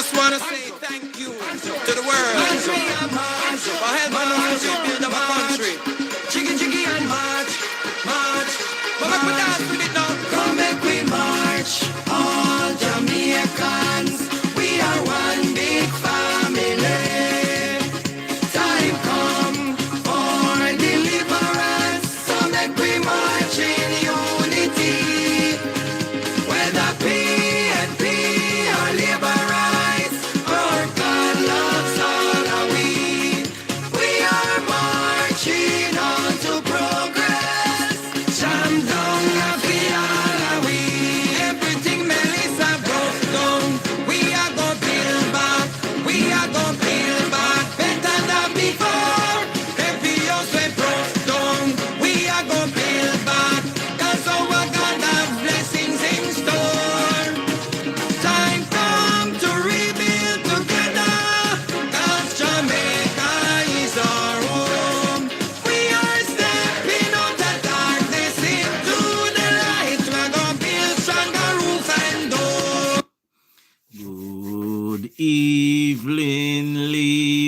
just want to say thank you to the world for helping us to build our country. Jiggy, jiggy, and march, march. But make we dance with it now. Come make we march, all Jamaicans. We are one big family. Time come for deliverance. So make we march in unity. Whether PNP or labor rights, our God loves all of we. We are marching on to progress. Jam down and we all of we. Everything Melissa broke down, we are gonna build back. We are gonna build back better than before. Every house we broke down, we are gonna build back. Cause our God have blessings in store. Time come to rebuild together. Cause Jamaica is our home. We are stepping out of darkness into the light. We're gonna build stronger roof and door. Good evening,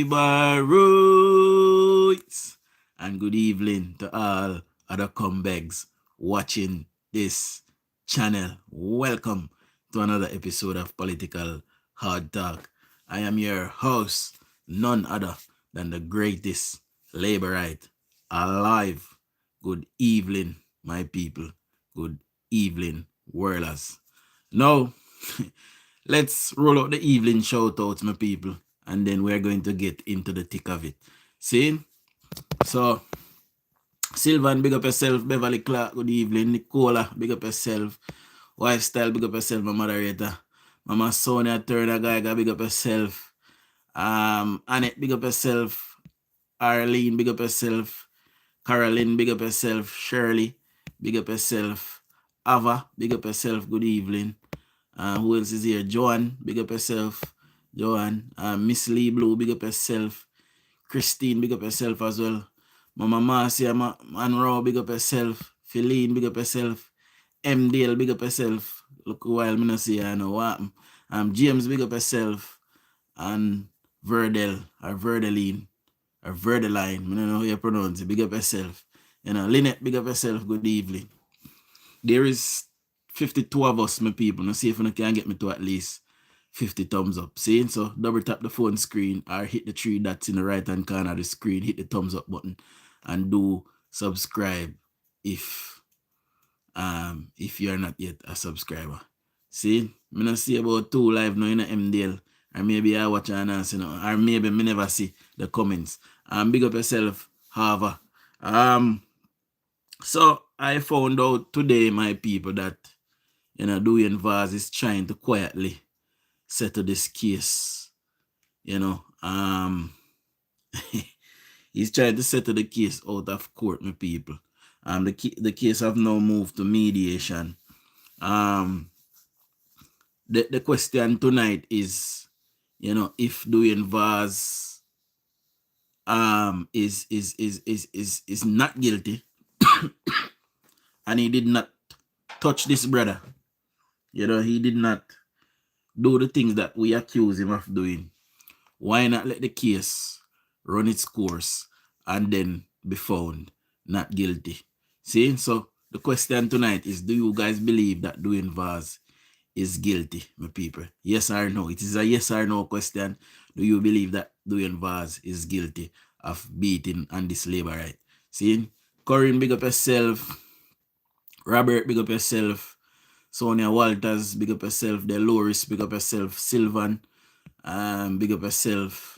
Liberates, and good evening to all other comebacks watching this channel. Welcome to another episode of Political Hard Talk. I am your host, none other than the greatest Laborite alive. Good evening, my people. Good evening, whirlers. Now, let's roll out the evening shoutouts, my people, and then we're going to get into the thick of it. See? So, Sylvan, big up yourself. Beverly Clark, good evening. Nicola, big up yourself. Lifestyle, big up yourself, my moderator. Mama Sonia Turner, Geiger, big up yourself. Annette, big up yourself. Arlene, big up yourself. Caroline, big up yourself. Shirley, big up yourself. Ava, big up yourself. Good evening. Who else is here? Joanne, big up yourself. Joanne. Miss Lee Blue, big up yourself. Christine, big up yourself as well. Mama Marcia Monroe, big up yourself. Feline, big up yourself. M. Dale, big up yourself. Look a while, me not see I know what. James, big up yourself. And Verdel, or Verdeline, or Verdeline, I don't know how you pronounce it. Big up yourself. You know, Lynette, big up yourself. Good evening. There is 52 of us, my people. Now see if you can get me to at least 50 thumbs up. See? So double tap the phone screen or hit the three dots in the right hand corner of the screen, hit the thumbs up button, and do subscribe if you're not yet a subscriber. See? Me not see about 2 live now in the MDL. Or maybe I watch an answer, you know, or maybe me never see the comments. Big up yourself, Hava. So I found out today, my people, that DUJON'S is trying to quietly settle this case. He's trying to settle the case out of court, my people. The case have now moved to mediation. The question tonight is, if DUJON'S is not guilty, and he did not touch this brother. He did not do the things that we accuse him of doing. Why not let the case run its course and then be found not guilty? See? So the question tonight is, do you guys believe that DUJON'S is guilty, my people? Yes or no? It is a yes or no question. Do you believe that DUJON'S is guilty of beating on this labor right? See? Corinne, big up yourself. Robert, big up yourself. Sonia Walters, big up yourself. Dolores, big up yourself. Sylvan, big up yourself.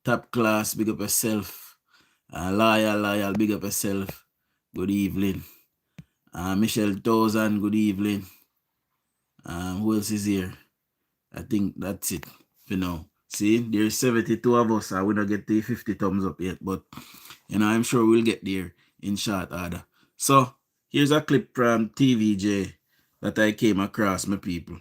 Top Class, big up yourself. Loyal, big up yourself. Good evening. Michelle Thousand, good evening. Who else is here? I think that's it for now. See, there's 72 of us. I will not get the 50 thumbs up yet, but I'm sure we'll get there in short order. So here's a clip from TVJ that I came across, my people.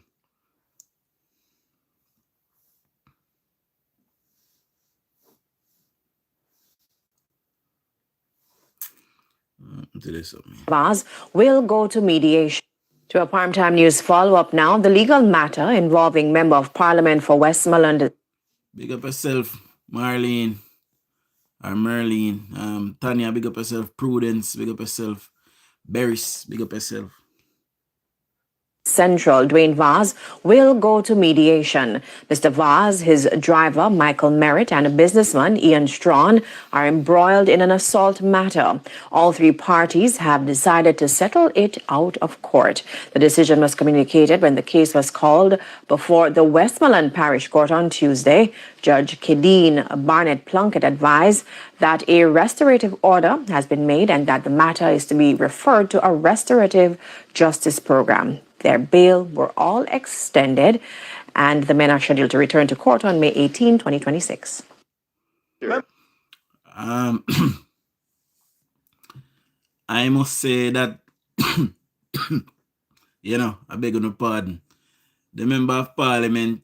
Will go to mediation To a primetime news follow-up now, the legal matter involving Member of Parliament for Westmoreland. Big up yourself, Marlene. Or Merlene. Tanya, big up yourself. Prudence, big up yourself. Beris, big up yourself. Central, Dwayne Vaz, will go to mediation. Mr. Vaz, his driver, Michael Merritt, and a businessman, Ian Strawn, are embroiled in an assault matter. All three parties have decided to settle it out of court. The decision was communicated when the case was called before the Westmoreland Parish Court on Tuesday. Judge Kedeen Barnett Plunkett advised that a restorative order has been made and that the matter is to be referred to a restorative justice program. Their bail were all extended, and the men are scheduled to return to court on May 18, 2026. I must say that, I beg your pardon. The member of parliament,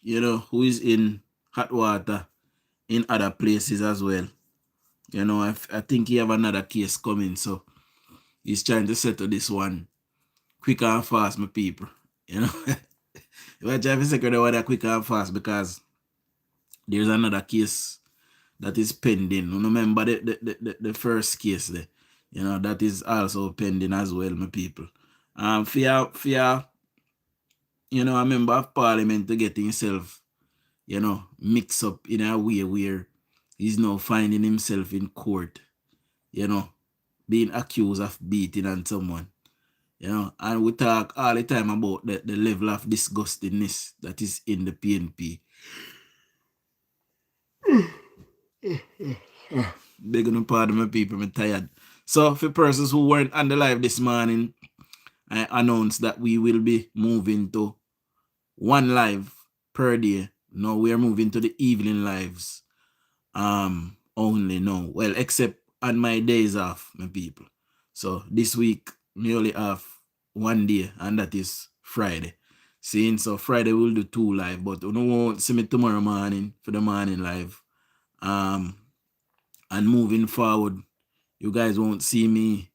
who is in hot water in other places as well. I think he have another case coming, so he's trying to settle this one quick and fast, my people. If I try to secure the water quick and fast because there's another case that is pending. Remember the first case there, that is also pending as well, my people. For a member of parliament to get himself, mix up in a way where he's now finding himself in court, being accused of beating on someone. And we talk all the time about the level of disgustingness that is in the PNP. Begging your pardon, my people, I'm tired. So, for persons who weren't on the live this morning, I announced that we will be moving to one live per day. Now we are moving to the evening lives only now. Well, except on my days off, my people. So, this week, we only have one day, and that is Friday. See, so Friday we'll do 2 live, but you won't see me tomorrow morning for the morning live. And moving forward, you guys won't see me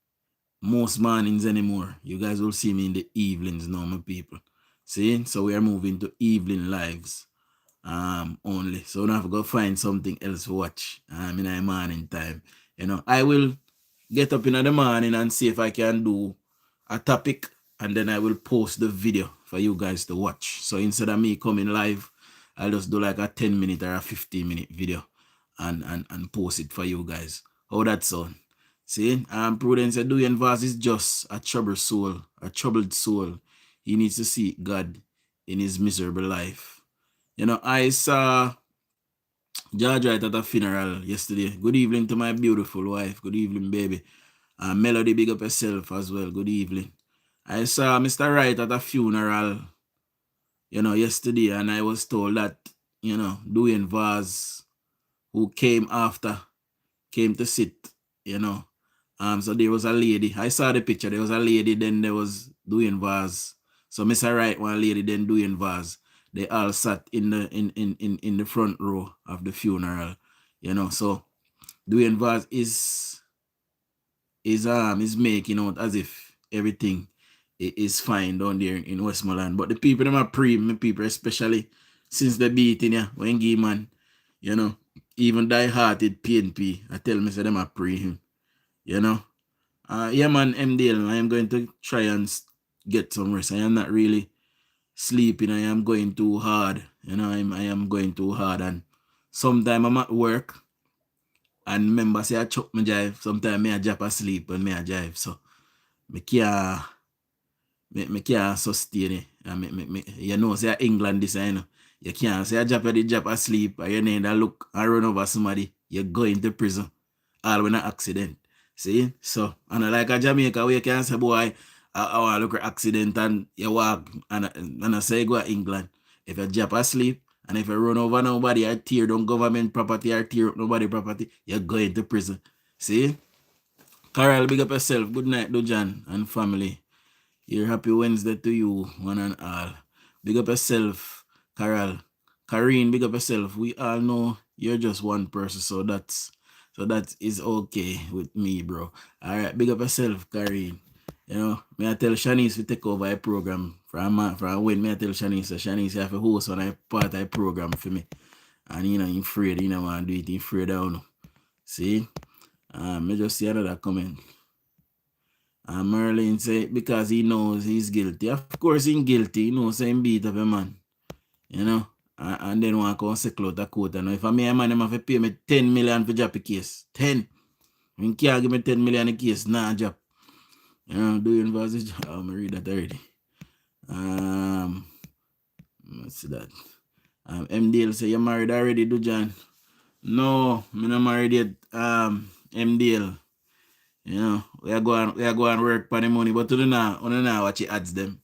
most mornings anymore. You guys will see me in the evenings now, my people. See, so we are moving to evening lives only. So we don't have to go find something else to watch in the morning time. I will get up in the morning and see if I can do a topic, and then I will post the video for you guys to watch. So instead of me coming live, I'll just do like a 10-minute or a 15-minute video and post it for you guys. How that sound? See, Prudence said DUJON'S Vaz is just a troubled soul. He needs to seek God in his miserable life. I saw George Wright at a funeral yesterday. Good evening to my beautiful wife. Good evening, baby. Melody, big up yourself as well. Good evening. I saw Mr. Wright at a funeral, yesterday, and I was told that, DUJON'S Vaz, who came after, came to sit, So there was a lady. I saw the picture. There was a lady, then there was DUJON'S Vaz. So Mr. Wright, one lady, then DUJON'S Vaz. They all sat in the front row of the funeral, So DUJON'S Vaz is making out as if everything is fine down there in Westmoreland. But the people them are pre me people, especially since the beating, when gay man, even die-hearted PNP, I tell me say them are pre him. Yeah man, MDL, I am going to try and get some rest. I am not really sleeping. I am going too hard. I am going too hard, and sometimes I'm at work and remember say I chop my jive. Sometimes me I drop asleep when me I jive. So me can't sustain it. Say England this, you can't say I drop asleep or you need to look and run over somebody, you're going to prison. All when an accident. See? So, and like a Jamaica where you can say, boy, I want to look at accident and you walk and I say go to England. If you drop asleep and if you run over nobody or tear down government property or tear up nobody property, you're going to prison. See? Carol, big up yourself. Good night, DUJON and family. Here, happy Wednesday to you, one and all. Big up yourself, Carol. Karine, big up yourself. We all know you're just one person, so that is okay with me, bro. All right, big up yourself, Karine. You know, me I tell Shanice to take over a program from when me I tell Shanice, so Shanice have to host on a part of a program for me. And you know, I'm afraid, you know, want to do it, I'm afraid I don't know. See? Me just see another comment. Merlin say because he knows he's guilty. Of course he's guilty, he knows him beat up a man. You know? And then one come settle out a court. And if I me a man, I'm have to pay me 10 million for drop a case. 10. You can't give me 10 million a case, nah drop. You know, doing versus I'm read that already. Let's see that. MDL say you married already, DUJON? No, me not married yet. MDL. You know, we are going work for the money, but we don't know watch the ads them.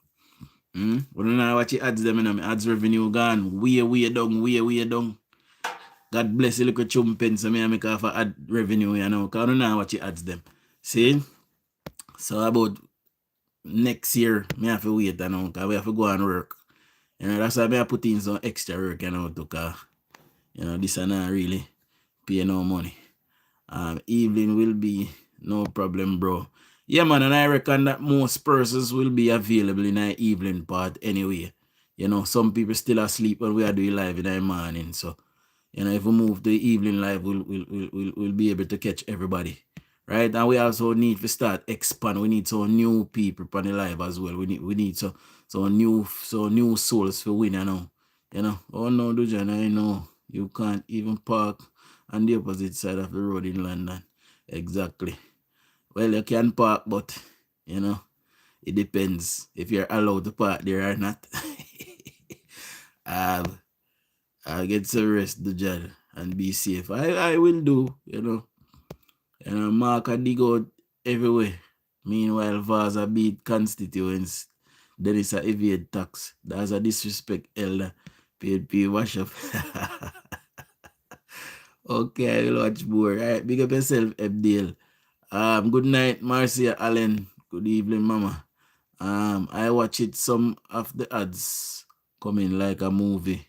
We don't know watch the ads them, you know, my ads revenue gone way down. God bless you, look at chumping, so me make off ad revenue, you know, because I don't know watch the ads them. See? So about next year, me have to wait, you know, because we have to go and work. You know, that's why I put in some extra work, you know, because, you know, this is not really pay no money. Evening will be no problem, bro. Yeah, man, and I reckon that most persons will be available in the evening part anyway. You know, some people still asleep when we are doing live in the morning. So, you know, if we move to the evening live, we'll be able to catch everybody. Right? And we also need to start expand. We need some new people on the live as well. We need some new souls for win, you know. You know. Oh no, DUJON, I know. You can't even park on the opposite side of the road in London. Exactly. Well, you can park, but you know, it depends if you're allowed to park there or not. I'll get some rest, DUJON, and be safe. I will do, you know. You know, Mark a dig out everywhere. Meanwhile, Vaza beat constituents. Dennis a evade tax. That's a disrespect, elder. Paid pay wash up. Okay, I will watch more. Right, big up yourself, Abdel. Good night, Marcia Allen. Good evening, Mama. I watch it some of the ads coming like a movie.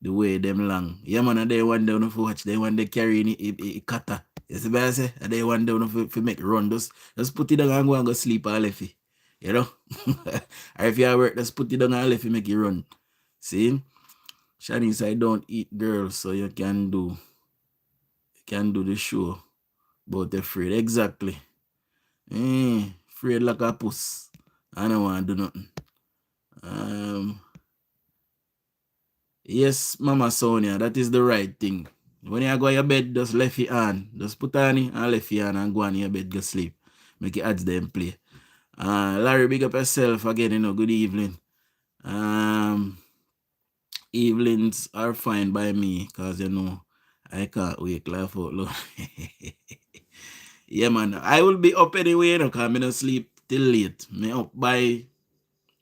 The way them long. Yeah, man, and they one down to watch. They want they carry a cutter. You see what I say? And they one down to make run. Just put it down and go and go sleep all left. You know? Or if you are work, just put it down and left make you run. See? Shanice, I don't eat girls, so you can do the show. But afraid. Exactly. Afraid like a puss. I don't want to do nothing. Yes, Mama Sonia, that is the right thing. When you go to your bed, just left your hand. Just put on it and left your hand and go on your bed, go sleep. Make your ads them play. Larry, big up yourself again, you know, good evening. Evenings are fine by me, because, you know, I can't wake laugh out loud. Yeah, man, I will be up anyway, you know, because I don't sleep till late. Me up by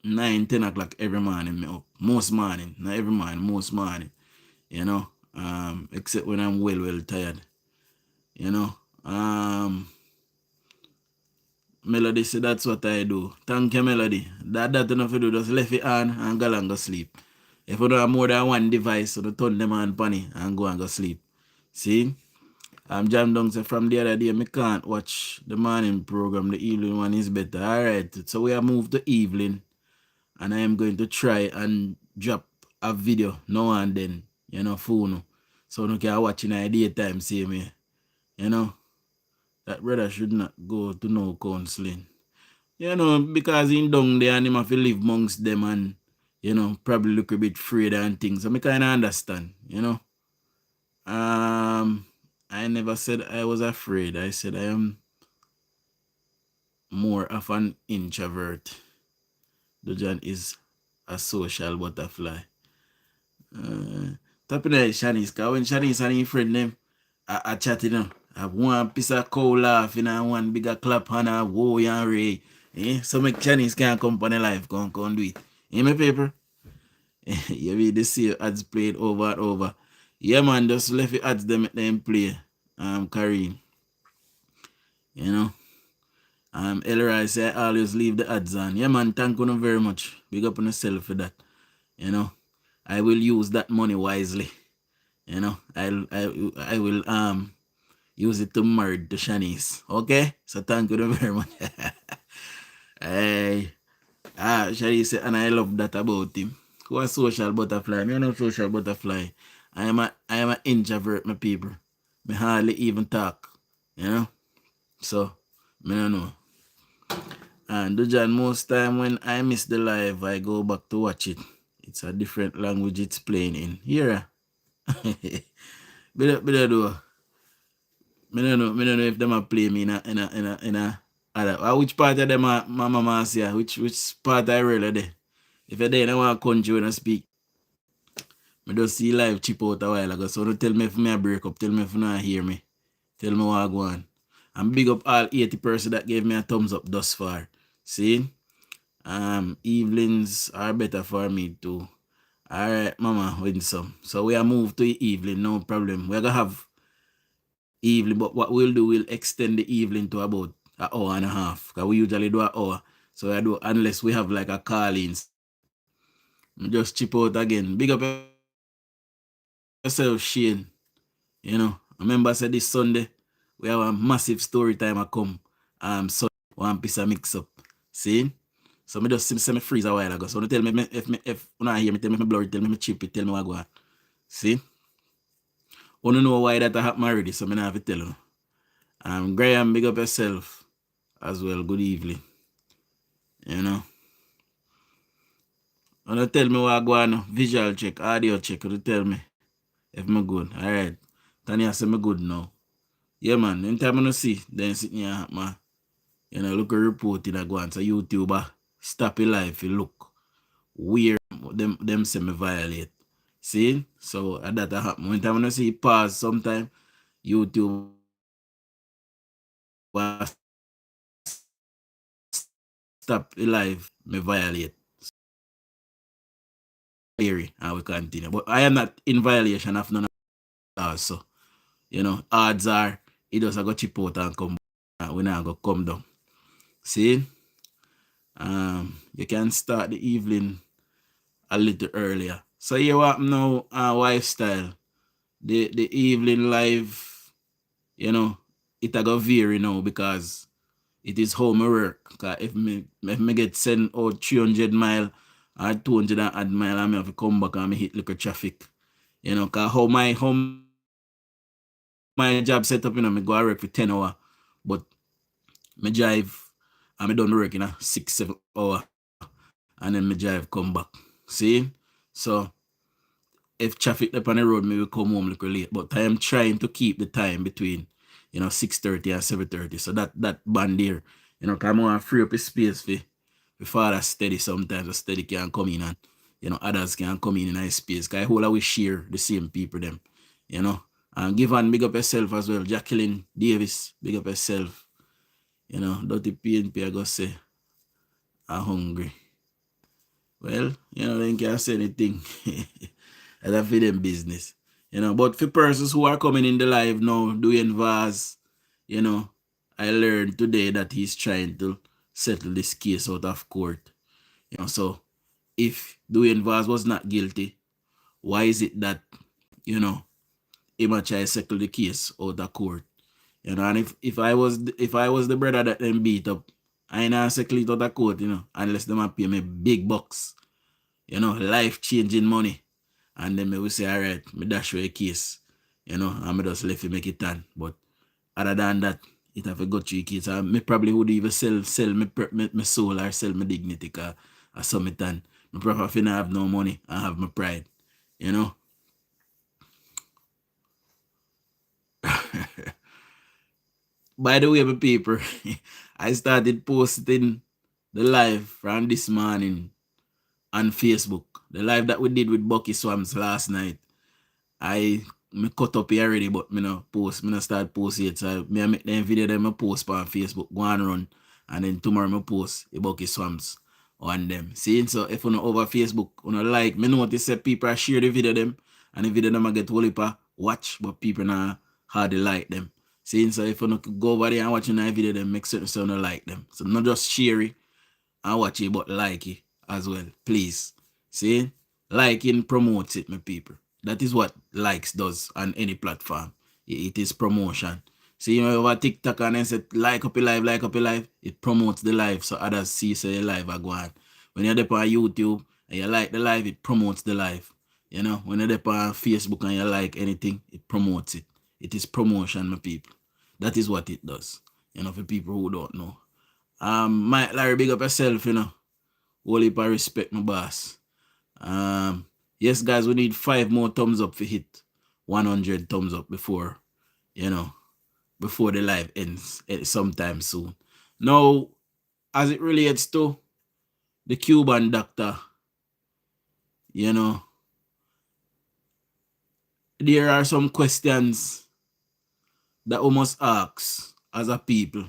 9-10 o'clock every morning. Me up. Most morning. Not every morning, most morning. You know, except when I'm well tired. You know, Melody said that's what I do. Thank you, Melody. That enough to do, just left it on and go and go sleep. If you don't have more than one device, so turn them on funny and go and go sleep. See? Jam Dong said from the other day, I can't watch the morning program. The evening one is better. Alright, so we have moved to evening. And I am going to try and drop a video now and then, you know, phone. So you can watch in a daytime, see me. You know, that brother should not go to no counseling. You know, because in down there and him have to live amongst them and, you know, probably look a bit afraid and things. So I kind of understand, you know. I never said I was afraid. I said I am more of an introvert. DUJON is a social butterfly. Tapping at Shanice, because when Shanice and his friend them are chatting, you know, have one piece of cow laughing and one bigger clap and a whoa and ray. So make Shanice can't come on the live, come do it. In my paper? You read the same ads played over and over. Yeah, man, just left the ads them play. Kareem. You know. Elroy say I always leave the ads on. Yeah, man, thank you very much. Big up on yourself for that. You know. I will use that money wisely. You know, I will use it to merge the Shanice. Okay? So thank you very much. Hey, Shari say, and I love that about him. Who a social butterfly? Me no social butterfly. I am an introvert, my people. Me hardly even talk. You know? So, me no know. And Dujan, most time when I miss the live, I go back to watch it. It's a different language it's playing in. Here. Better do. Me don't know if them a play me in a other. Which part of them are my mama say? Which part I really there? If you're there in one country when I speak, me just see live chip out a while ago. So don't tell me if me a break up, tell me if you not hear me. Tell me what I go on. And big up all 80% that gave me a thumbs up thus far. See? Evenings are better for me too. Alright, mama, win some. So we are moved to evening, no problem. We're gonna have evening, but what we'll do, we'll extend the evening to about an hour and a half. Because we usually do an hour. So I do unless we have like a call-in. Just chip out again. Big up yourself, Shane. You know, I remember I said this Sunday, we have a massive story time I come. So one piece of mix up. See? So me just see me freeze a while ago. So don't tell me if you not hear me, tell me blur it, tell me chip it, tell me what go on. See? I don't know why that happened already, so I have to tell you. Graham, big up yourself as well. Good evening. You know. And you tell me what go on. Visual check, audio check. You tell me if I'm good. Alright. Tanya say me good now. Yeah man, anytime I see, then sit here, man. You know, look a report in a go on. So YouTuber stop your life, you look weird. Them say me violate. See? So that happen. When time I see pause sometime, YouTube stop your life, me violate. And we continue. But I am not in violation of none of that. So, you know, odds are it does go chip out and come back. We not go come down. See? You can start the evening a little earlier. So you what now lifestyle. The evening live, you know, it a go vary now because it is home work. Cause if me get sent out 300 mile or 200 and odd mile, I have to come back and me hit little traffic. You know, cause how my job set up, you know, me go work for 10 hours, but me drive and me done work in a 6-7 hour and then me drive come back. See? So if traffic up on the road, me will come home a little late. But I am trying to keep the time between, you know, 6:30 and 7:30. So that band there, you know, come on free up the space for father steady sometimes. A steady can come in and, you know, others can come in a space. Because I whole we share the same people them, you know. And give and big up yourself as well. Jacqueline Davis, big up yourself. You know, Dirty PNP, I go say, I'm hungry. Well, you know, they can't say anything. That's for them business. You know, but for persons who are coming in the live now, doing Vaz, you know, I learned today that he's trying to settle this case out of court. You know, so if Dwayne Vaz was not guilty, why is it that, you know, he might try to settle the case out of court? You know, and if I was the brother that them beat up, I ain't not settle it out of court, you know, unless them pay me big bucks, you know, life-changing money. And then me will say, all right, me dash you a case, you know, and me just left you make it done. But other than that, it have a go through a case. And me probably would even sell me soul or sell my dignity or something done. Me prefer if I have no money and have my pride, you know. By the way, my people, I started posting the live from this morning on Facebook. The live that we did with Bucky Swams last night. Me cut up here already, but me no start post yet. So me make them video them post on Facebook, go and run. And then tomorrow me post about the swamps on them. See, so if you know over Facebook, you know like, me notice that people are share the video them and the video them I get whole heap of watch, but people not hardly like them. See, so if you know go over there and watch the video them, make certain so you know like them. So not just share it and watch it, but like it as well, please. See, liking promotes it, my people. That is what likes does on any platform. It is promotion. See, you know, over TikTok and then say, like up your live, it promotes the live so others see say your live are going. When you're there on YouTube and you like the live, it promotes the live. You know, when you're there on Facebook and you like anything, it promotes it. It is promotion, my people. That is what it does. You know, for people who don't know. Mike Larry, big up yourself, you know. Whole heap of respect, my boss. Yes, guys, we need 5 more thumbs up to hit 100 thumbs up before, you know, before the live ends sometime soon. Now, as it relates to the Cuban doctor, you know, there are some questions that we must ask as a people.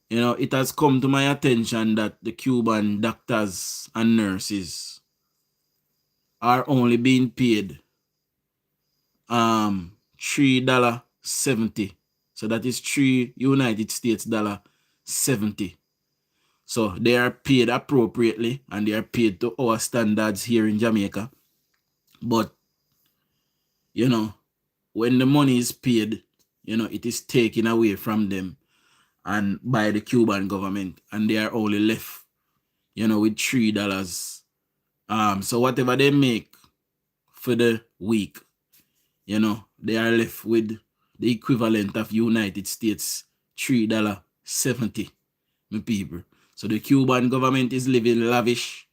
You know, it has come to my attention that the Cuban doctors and nurses are only being paid $3.70. So that is $3 US$70. So they are paid appropriately and they are paid to our standards here in Jamaica. But, you know, when the money is paid, you know, it is taken away from them and by the Cuban government, and they are only left, you know, with $3. So whatever they make for the week, you know, they are left with the equivalent of United States $3.70, my people. So the Cuban government is living lavish.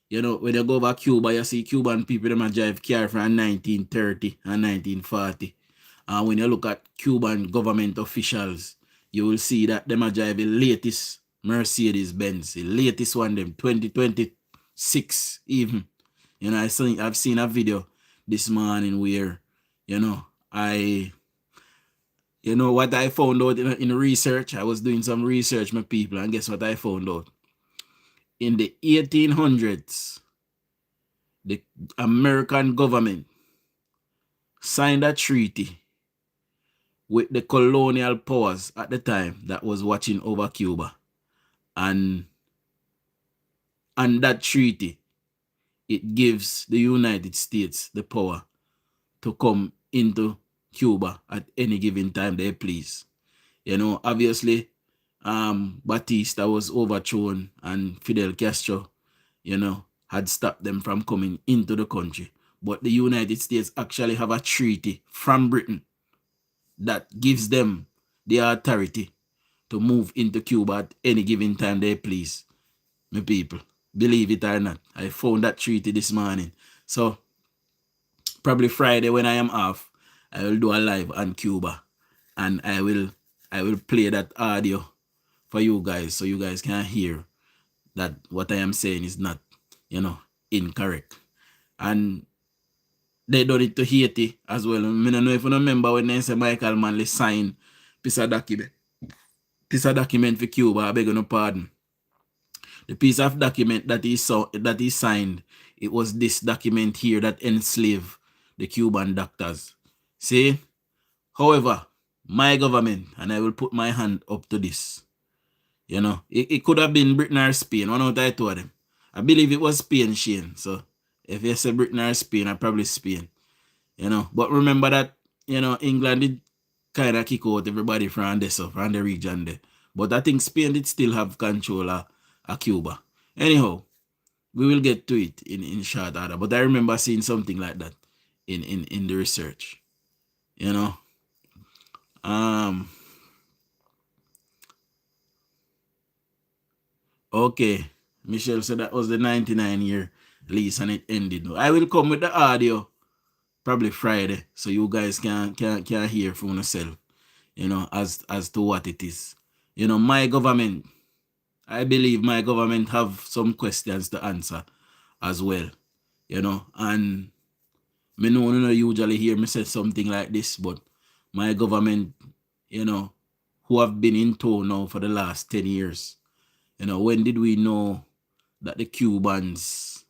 You know, when you go over Cuba, you see Cuban people them drive car from 1930 and 1940. And when you look at Cuban government officials, you will see that them are drive the latest Mercedes Benz, the latest one, them 2026 even. You know, I've seen a video this morning where, you know, what I found out in research. I was doing some research, my people, and guess what I found out? In the 1800s, the American government signed a treaty with the colonial powers at the time that was watching over Cuba. And that treaty, it gives the United States the power to come into Cuba at any given time they please. You know, obviously, Batista was overthrown and Fidel Castro, you know, had stopped them from coming into the country. But the United States actually have a treaty from Britain that gives them the authority to move into Cuba at any given time they please. My people, believe it or not, I found that treaty this morning. So probably Friday when I am off, I will do a live on Cuba, and I will play that audio for you guys so you guys can hear that what I am saying is not, you know, incorrect. And they done it to Haiti as well. I don't know if you remember when they say Michael Manley signed piece of document for Cuba. I beg your pardon. The piece of document that he signed, it was this document here that enslaved the Cuban doctors. See? However, my government, and I will put my hand up to this, you know, it could have been Britain or Spain. One out I told them. I believe it was Spain, Shane. So if you say Britain or Spain, I probably Spain. You know, but remember that, you know, England did kind of kick out everybody from this so from the region there. But I think Spain did still have control of Cuba. Anyhow, we will get to it in short order. But I remember seeing something like that in the research. You know. Okay. Michelle said that was the 99-year lease and it ended. I will come with the audio probably Friday so you guys can hear for yourself, you know, as to what it is. You know, my government, I believe my government have some questions to answer as well, you know, and me know you usually hear me say something like this, but my government, you know, who have been in tow now for the last 10 years, you know, when did we know that the Cubans,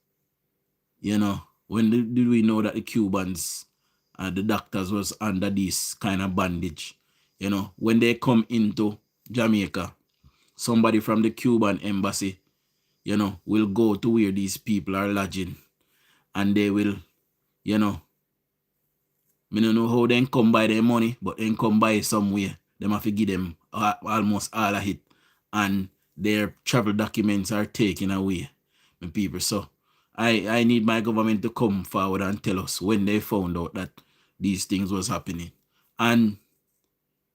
you know, when did we know that the Cubans and the doctors was under this kind of bandage? You know, when they come into Jamaica, somebody from the Cuban embassy, you know, will go to where these people are lodging and they will, you know, Me don't know how they come by their money, but they come by somewhere. Them have to give them almost all of it. And their travel documents are taken away, my people. So I need my government to come forward and tell us when they found out that these things was happening. And,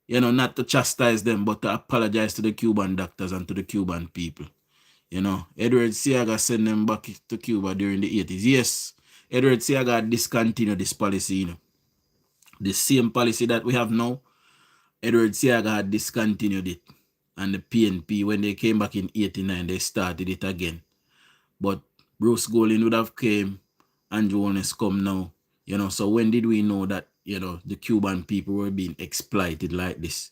you know, not to chastise them, but to apologize to the Cuban doctors and to the Cuban people. You know, Edward Seaga sent them back to Cuba during the 80s. Yes, Edward Seaga discontinued this policy, you know. The same policy that we have now, Edward Seaga had discontinued it. And the PNP, when they came back in 89, they started it again. But Bruce Golding would have came, Andrew Holness come now. You know, so when did we know that, you know, the Cuban people were being exploited like this?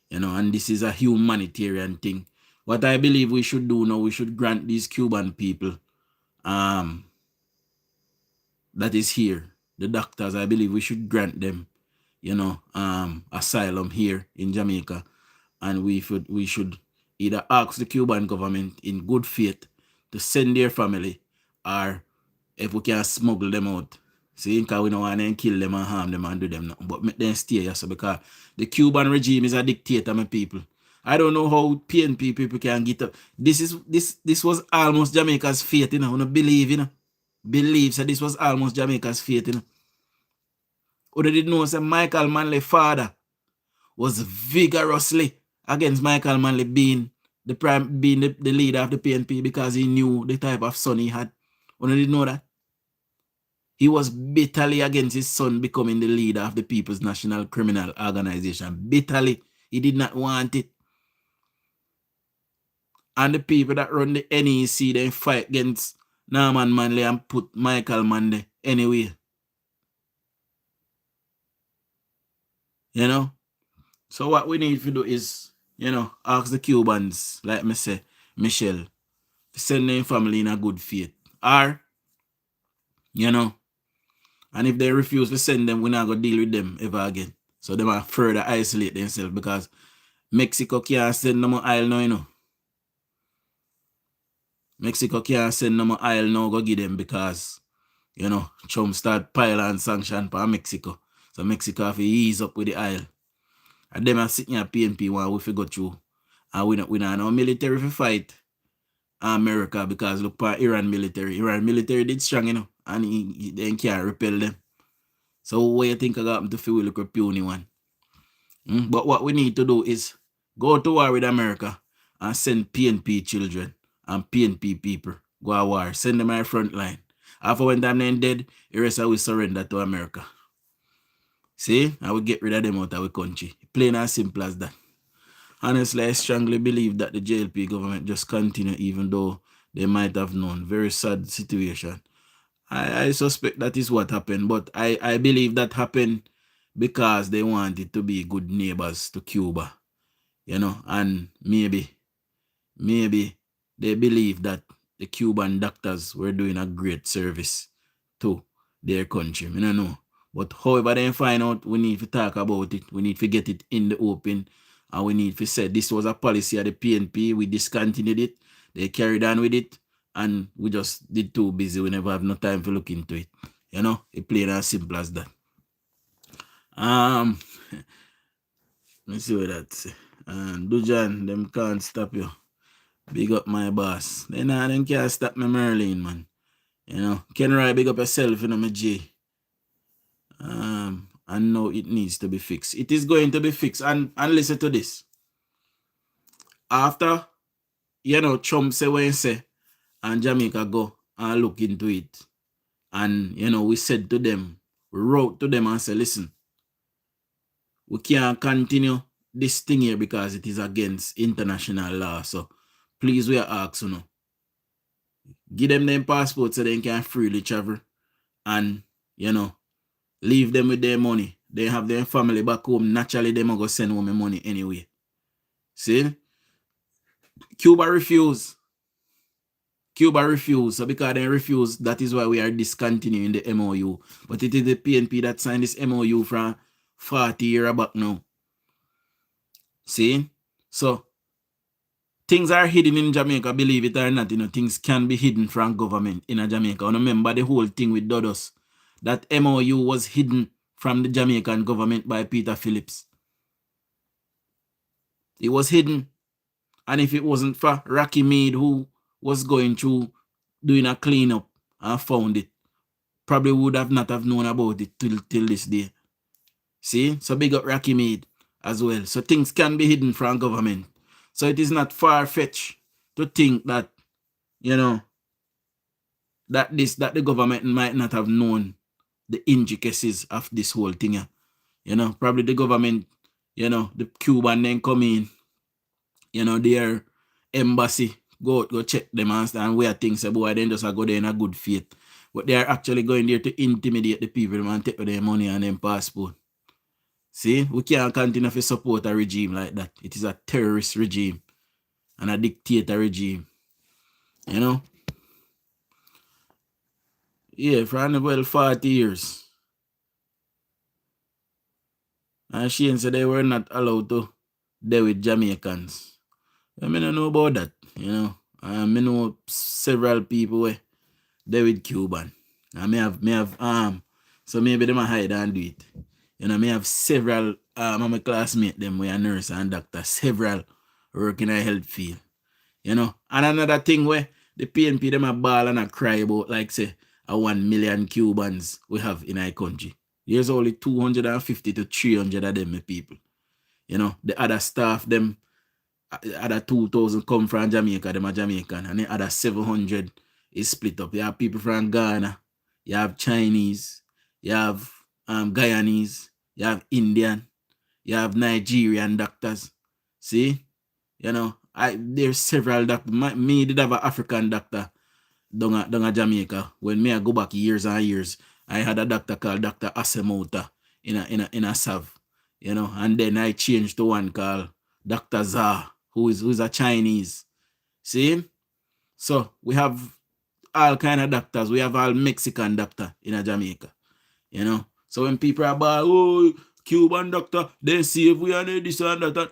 You know, and this is a humanitarian thing. What I believe we should do now, we should grant these Cuban people that is here, the doctors, I believe we should grant them, you know, asylum here in Jamaica. And we should either ask the Cuban government in good faith to send their family, or if we can smuggle them out. See, because we don't want to kill them and harm them and do them nothing. But make them stay here, so because the Cuban regime is a dictator, my people. I don't know how PNP people can get up. This was almost Jamaica's fate, you know. I don't believe, you know. Believe that this was almost Jamaica's fate, you know. Who didn't know that Michael Manley's father was vigorously against Michael Manley being the leader of the PNP because he knew the type of son he had. Who didn't know that? He was bitterly against his son becoming the leader of the People's National Criminal Organization. Bitterly. He did not want it. And the people that run the NEC, they fight against Norman Manley and put Michael Manley anyway. You know? So what we need to do is, you know, ask the Cubans, like me say, Michelle, to send their family in a good faith. Or, you know, and if they refuse to send them, we're not going to deal with them ever again. So they might further isolate themselves because Mexico can't send them an oil now, you know. Mexico can't send them an oil now, go give them because, you know, Trump start piling sanction for Mexico. So Mexico have to ease up with the oil. And them are sitting at PNP while we go through. And we not no military to fight America because look for Iran military. Iran military did strong, you know, and they can't repel them. So what you think I got them to feel like a puny one? But what we need to do is go to war with America and send PNP children and PNP people go to war. Send them at the front line. After when them dead, the rest will surrender to America. See? I will get rid of them out of our country. Plain and simple as that. Honestly, I strongly believe that the JLP government just continue even though they might have known. Very sad situation. I suspect that is what happened, but I believe that happened because they wanted to be good neighbors to Cuba. You know, and maybe they believe that the Cuban doctors were doing a great service to their country. I don't know. But however they find out, we need to talk about it. We need to get it in the open. And we need to say this was a policy of the PNP. We discontinued it. They carried on with it. And we just did too busy. We never have no time to look into it. You know, it's plain as simple as that. Let's see what that say. DUJON, them can't stop you. Big up my boss. Them can't stop me, Merlin, man. You know, Ken Roy, big up yourself, you know, my G. And now it needs to be fixed. It is going to be fixed. And listen to this. After, you know, Trump say what he say, and Jamaica go and look into it. And, you know, we said to them, we wrote to them and said, listen, we can't continue this thing here because it is against international law. So please, we are asking, you know, give them passports so they can freely travel. And, you know, leave them with their money. They have their family back home. Naturally, they must go send home money anyway. See? Cuba refused. So because they refuse, that is why we are discontinuing the MOU. But it is the PNP that signed this MOU from 40 years back now. See? So, things are hidden in Jamaica, believe it or not. You know, things can be hidden from government in Jamaica. And remember the whole thing with Dodos. That MOU was hidden from the Jamaican government by Peter Phillips. It was hidden. And if it wasn't for Rocky Mead, who was going through doing a cleanup and found it, probably would have not have known about it till this day. See? So big up Rocky Mead as well. So things can be hidden from government. So it is not far-fetched to think that, you know, that the government might not have known the intricacies of this whole thing. You know, probably the government, you know, the Cuban then come in, you know, their embassy, go check them and where things are, boy, then just go there in a good faith. But they are actually going there to intimidate the people and take their money and their passport. See, we can't continue to support a regime like that. It is a terrorist regime and a dictator regime. You know? Yeah, for well 40 years. And Shane said they were not allowed to deal with Jamaicans. I don't know about that, you know. I know several people where deal with Cuban. I may have so maybe they might hide and do it. You know, I have several my classmates them were a nurse and doctor, several work in a health field. You know. And another thing where the PNP them a ball and a cry about like say a 1 million Cubans we have in our country. There's only 250 to 300 of them people. You know, the other staff them other 2,000 come from Jamaica, them are Jamaican, and the other 700 is split up. You have people from Ghana, you have Chinese, you have Guyanese, you have Indian, you have Nigerian doctors. See? You know, there's several doctors. Me did have an African doctor down at Jamaica. When me I go back years and years, I had a doctor called Dr. Asemota in a Sav. You know, and then I changed to one called Dr. Zah, who's a Chinese. See? So we have all kind of doctors. We have all Mexican doctor in a Jamaica. You know? So when people are about, oh, Cuban doctor, they see if we are this and that.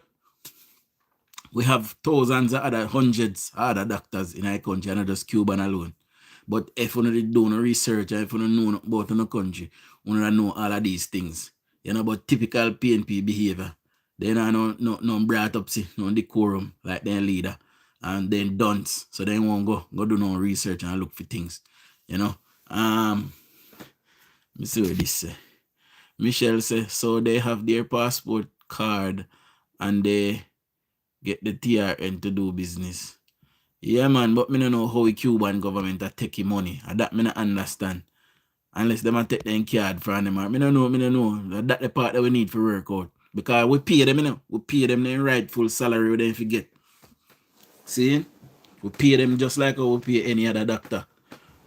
We have thousands of other, hundreds of other doctors in our country, and not just Cuban alone. But if you do no research and if you know about the country, you don't know all of these things. You know, about typical PNP behavior. They don't no brought up, see, no decorum like their leader. And then dunce. So they won't go do no research and look for things. You know. Let me see what this say. Michelle says, so they have their passport card and they get the TRN to do business. Yeah, man, but me don't know how the Cuban government are taking money. And that me not understand. Unless them take them card from them. I don't know. That's the part that we need for work out. Because we pay them, you know. We pay them their rightful salary we don't forget. See? We pay them just like how we pay any other doctor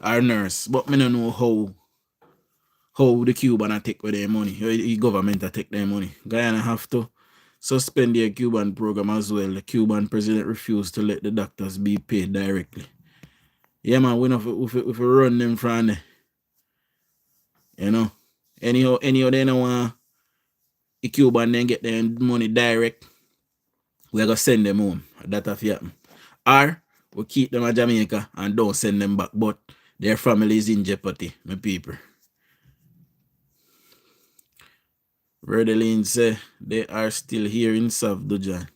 or nurse. But me don't know how the Cuban are take with their money. The government are take their money. Guyana have to suspend their Cuban program as well. The Cuban president refused to let the doctors be paid directly. Yeah, man, we know if we run them from there. You know, anyhow they don't want the Cuban then get their money direct. We're gonna send them home. That have happen. Or we keep them at Jamaica and don't send them back. But their family is in jeopardy, my people. Verdeline say they are still here in South DUJON.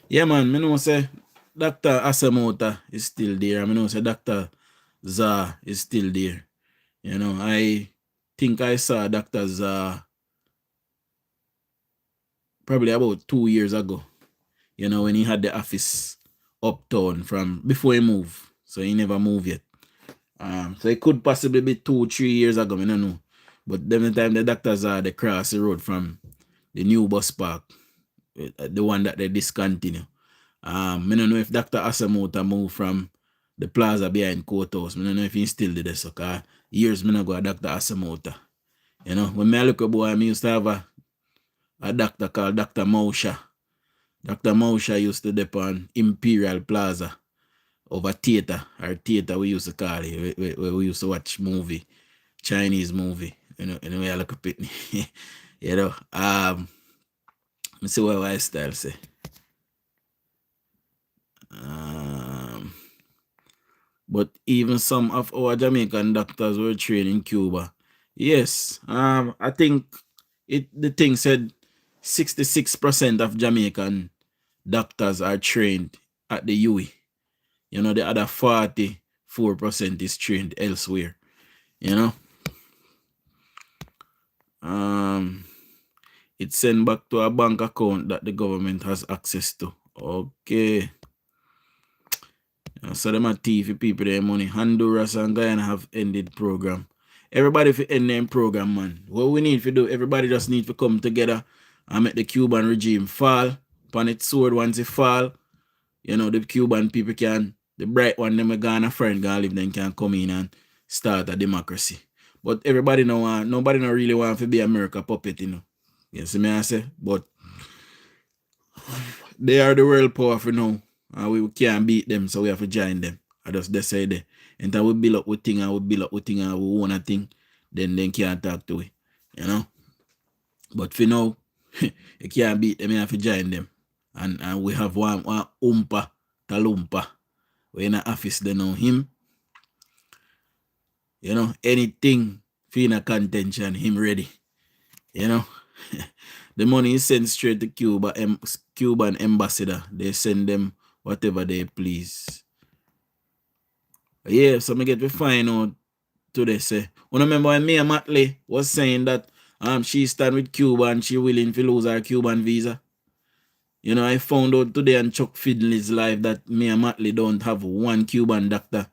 Yeah, man, me know say Dr. Asamota is still there. I know say Dr. Zah is still there. You know, I think I saw Dr. Zah probably about 2 years ago. You know, when he had the office uptown from before he moved. So he never moved yet. So it could possibly be 2-3 years ago, I don't know. But then the time the doctors are they cross the road from the new bus park, the one that they discontinue. I don't know if Dr. Asamota moved from the plaza behind Courthouse. I don't know if he still did this. Okay? Years I go to Dr. Asamota. You know, when I look at boy, I used to have a doctor called Dr. Mausha. Dr. Mausha used to dip on Imperial Plaza over theater, or theater we used to call it, where we used to watch movie, Chinese movie. You know, and we look up it. You know, let me see what my style say. But even some of our Jamaican doctors were trained in Cuba. Yes, I think the thing said 66% of Jamaican doctors are trained at the UE. You know, the other 44% is trained elsewhere. You know, it's sent back to a bank account that the government has access to. Okay. So them are thief people their money. Honduras and Guyana have ended program. Everybody for end their program, man. What we need to do, everybody just need to come together and make the Cuban regime fall. Upon its sword once it fall, you know, the Cuban people can, the bright one, them are gonna friend, gonna live, then can come in and start a democracy. But everybody no want, nobody no really want to be America puppet, you know. You see me I say? But they are the world power for now. And we can't beat them, so we have to join them. I just decide there. And then we build up with thing and we build up with thing and we want a thing, then they can't talk to it. You know? But for now, you can't beat them, you have to join them. And we have one Oompa Talumpa. We're in the office, they know him. You know, anything for in a contention, him ready. You know? The money is sent straight to Cuba, Cuban ambassador. They send them whatever they please. Yeah, so I get to find out today, say. When I remember when Mia Matley was saying that she stand with Cuba and she willing to lose her Cuban visa. You know, I found out today on Chuck Fidley's live that Mia Matley don't have one Cuban doctor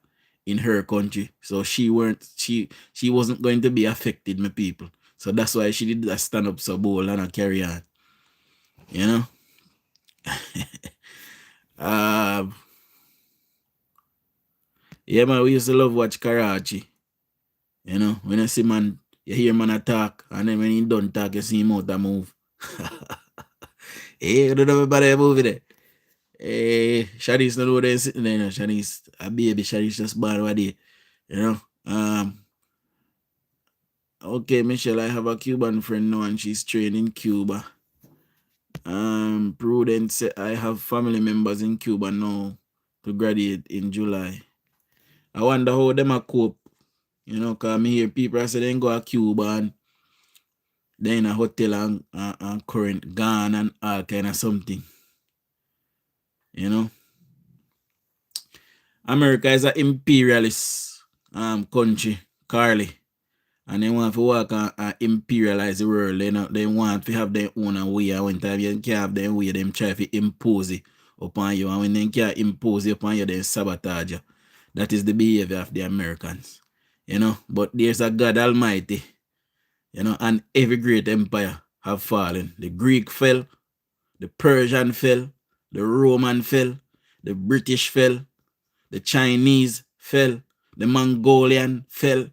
in her country. So she wasn't going to be affected, my people. So that's why she did that stand up so bold and carry on. You know? Yeah, man, we used to love watch Karachi. You know, when you see man, you hear man attack, and then when he don't talk, you see him out and move. Hey, you don't know everybody movie there. Hey, Shanice not know they sitting there, you know. Shanice, a baby, Shanice just born one day. You know? Okay, Michelle, I have a Cuban friend now and she's trained in Cuba. Prudence said I have family members in Cuba now to graduate in July. I wonder how them a cope. You know, because I hear people say they go to Cuba and they in a hotel and current gone and all kind of something. You know? America is an imperialist country, Carly. And they want to walk and imperialize the world. They want to have their own way. And when time you can't have their way, them try to impose it upon you. And when they can't impose it upon you, they sabotage you. That is the behavior of the Americans. You know, but there's a God Almighty. You know, and every great empire have fallen. The Greek fell, the Persian fell, the Roman fell, the British fell, the Chinese fell, the Mongolian fell.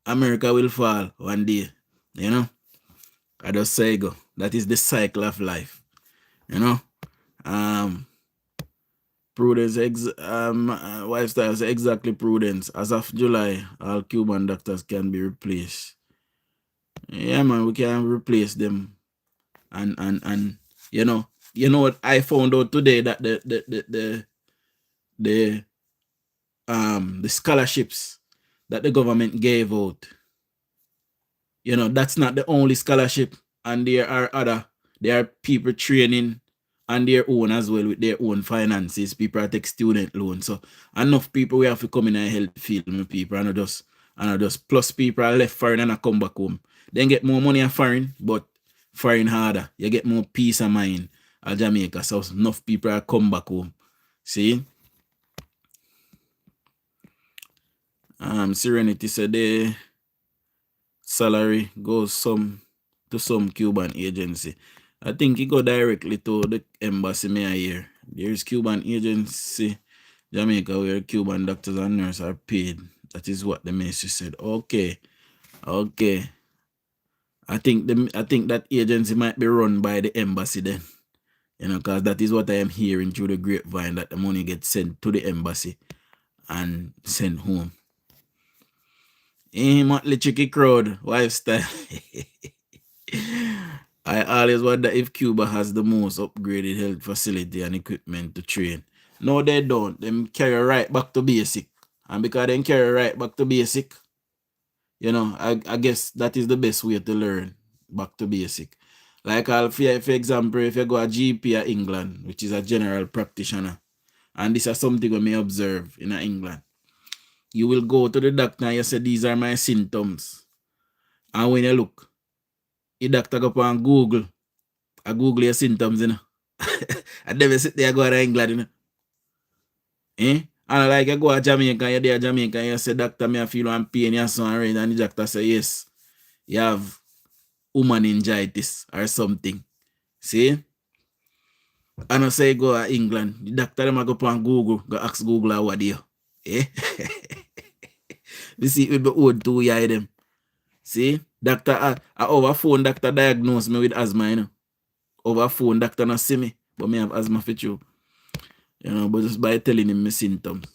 America will fall one day, you know. I just say go. That is the cycle of life, you know. Prudence, lifestyle is exactly Prudence. As of July, all Cuban doctors can be replaced. Yeah, man, we can replace them, and you know what I found out today that the scholarships that the government gave out. You know, that's not the only scholarship. And there are people training on their own as well with their own finances. People are take student loans. So enough people we have to come in and help field my people. And I just plus people are left foreign and I come back home. Then get more money at foreign, but foreign harder. You get more peace of mind at Jamaica. So enough people are come back home. See? Serenity said the salary goes to some Cuban agency. I think it go directly to the embassy me here. There's Cuban agency, Jamaica, where Cuban doctors and nurses are paid. That is what the ministry said. Okay. I think that agency might be run by the embassy then. You know, because that is what I am hearing through the grapevine, that the money gets sent to the embassy and sent home. Motley Chicky crowd, lifestyle. I always wonder if Cuba has the most upgraded health facility and equipment to train. No, they don't. Them carry right back to basic. And because they carry right back to basic, you know, I guess that is the best way to learn. back to basic. Like for example, if you go a GP at England, which is a general practitioner, and this is something we may observe in England, you will go to the doctor and you say, these are my symptoms. And when you look, the doctor go up on Google, I Google your symptoms, you know. I never sit there go to England, you know. And like you go to Jamaica, you're there Jamaica, and you say, doctor, me I feel one pain, you're so rain, and the doctor say, yes, you have meningitis or something. See? And I say go to England, the doctor them go up on Google, go ask Google what do you. You see, it will be old to hear them. See? Doctor, over phone, doctor diagnosed me with asthma, you know. Over phone, doctor not see me, but me have asthma for you. You know, but just by telling him my symptoms.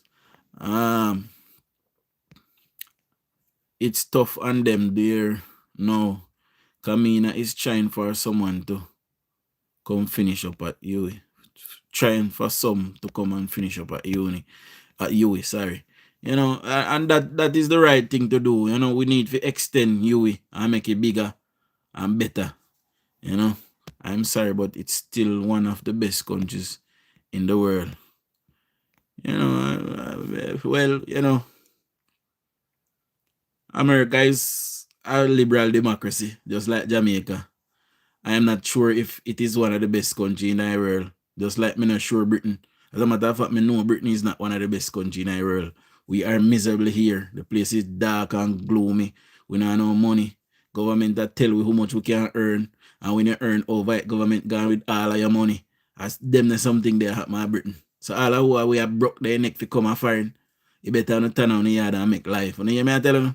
It's tough on them there now. Kamina is trying for someone to come finish up at UE. Trying for some to come and finish up at uni. At UE, sorry. You know, and that is the right thing to do. You know, we need to extend UE and make it bigger and better. You know, I'm sorry, but it's still one of the best countries in the world. You know, well, you know, America is a liberal democracy, just like Jamaica. I am not sure if it is one of the best countries in the world, just like me not sure Britain. As a matter of fact, me know Britain is not one of the best countries in the world. We are miserable here. The place is dark and gloomy. We don't have no money. Government that tell we how much we can earn. And when you earn over it, government gone with all of your money. As them there's something there happen in Britain. So all of who we have broke their neck to come and foreign, you better not turn on the yard and make life. You hear me I tell you?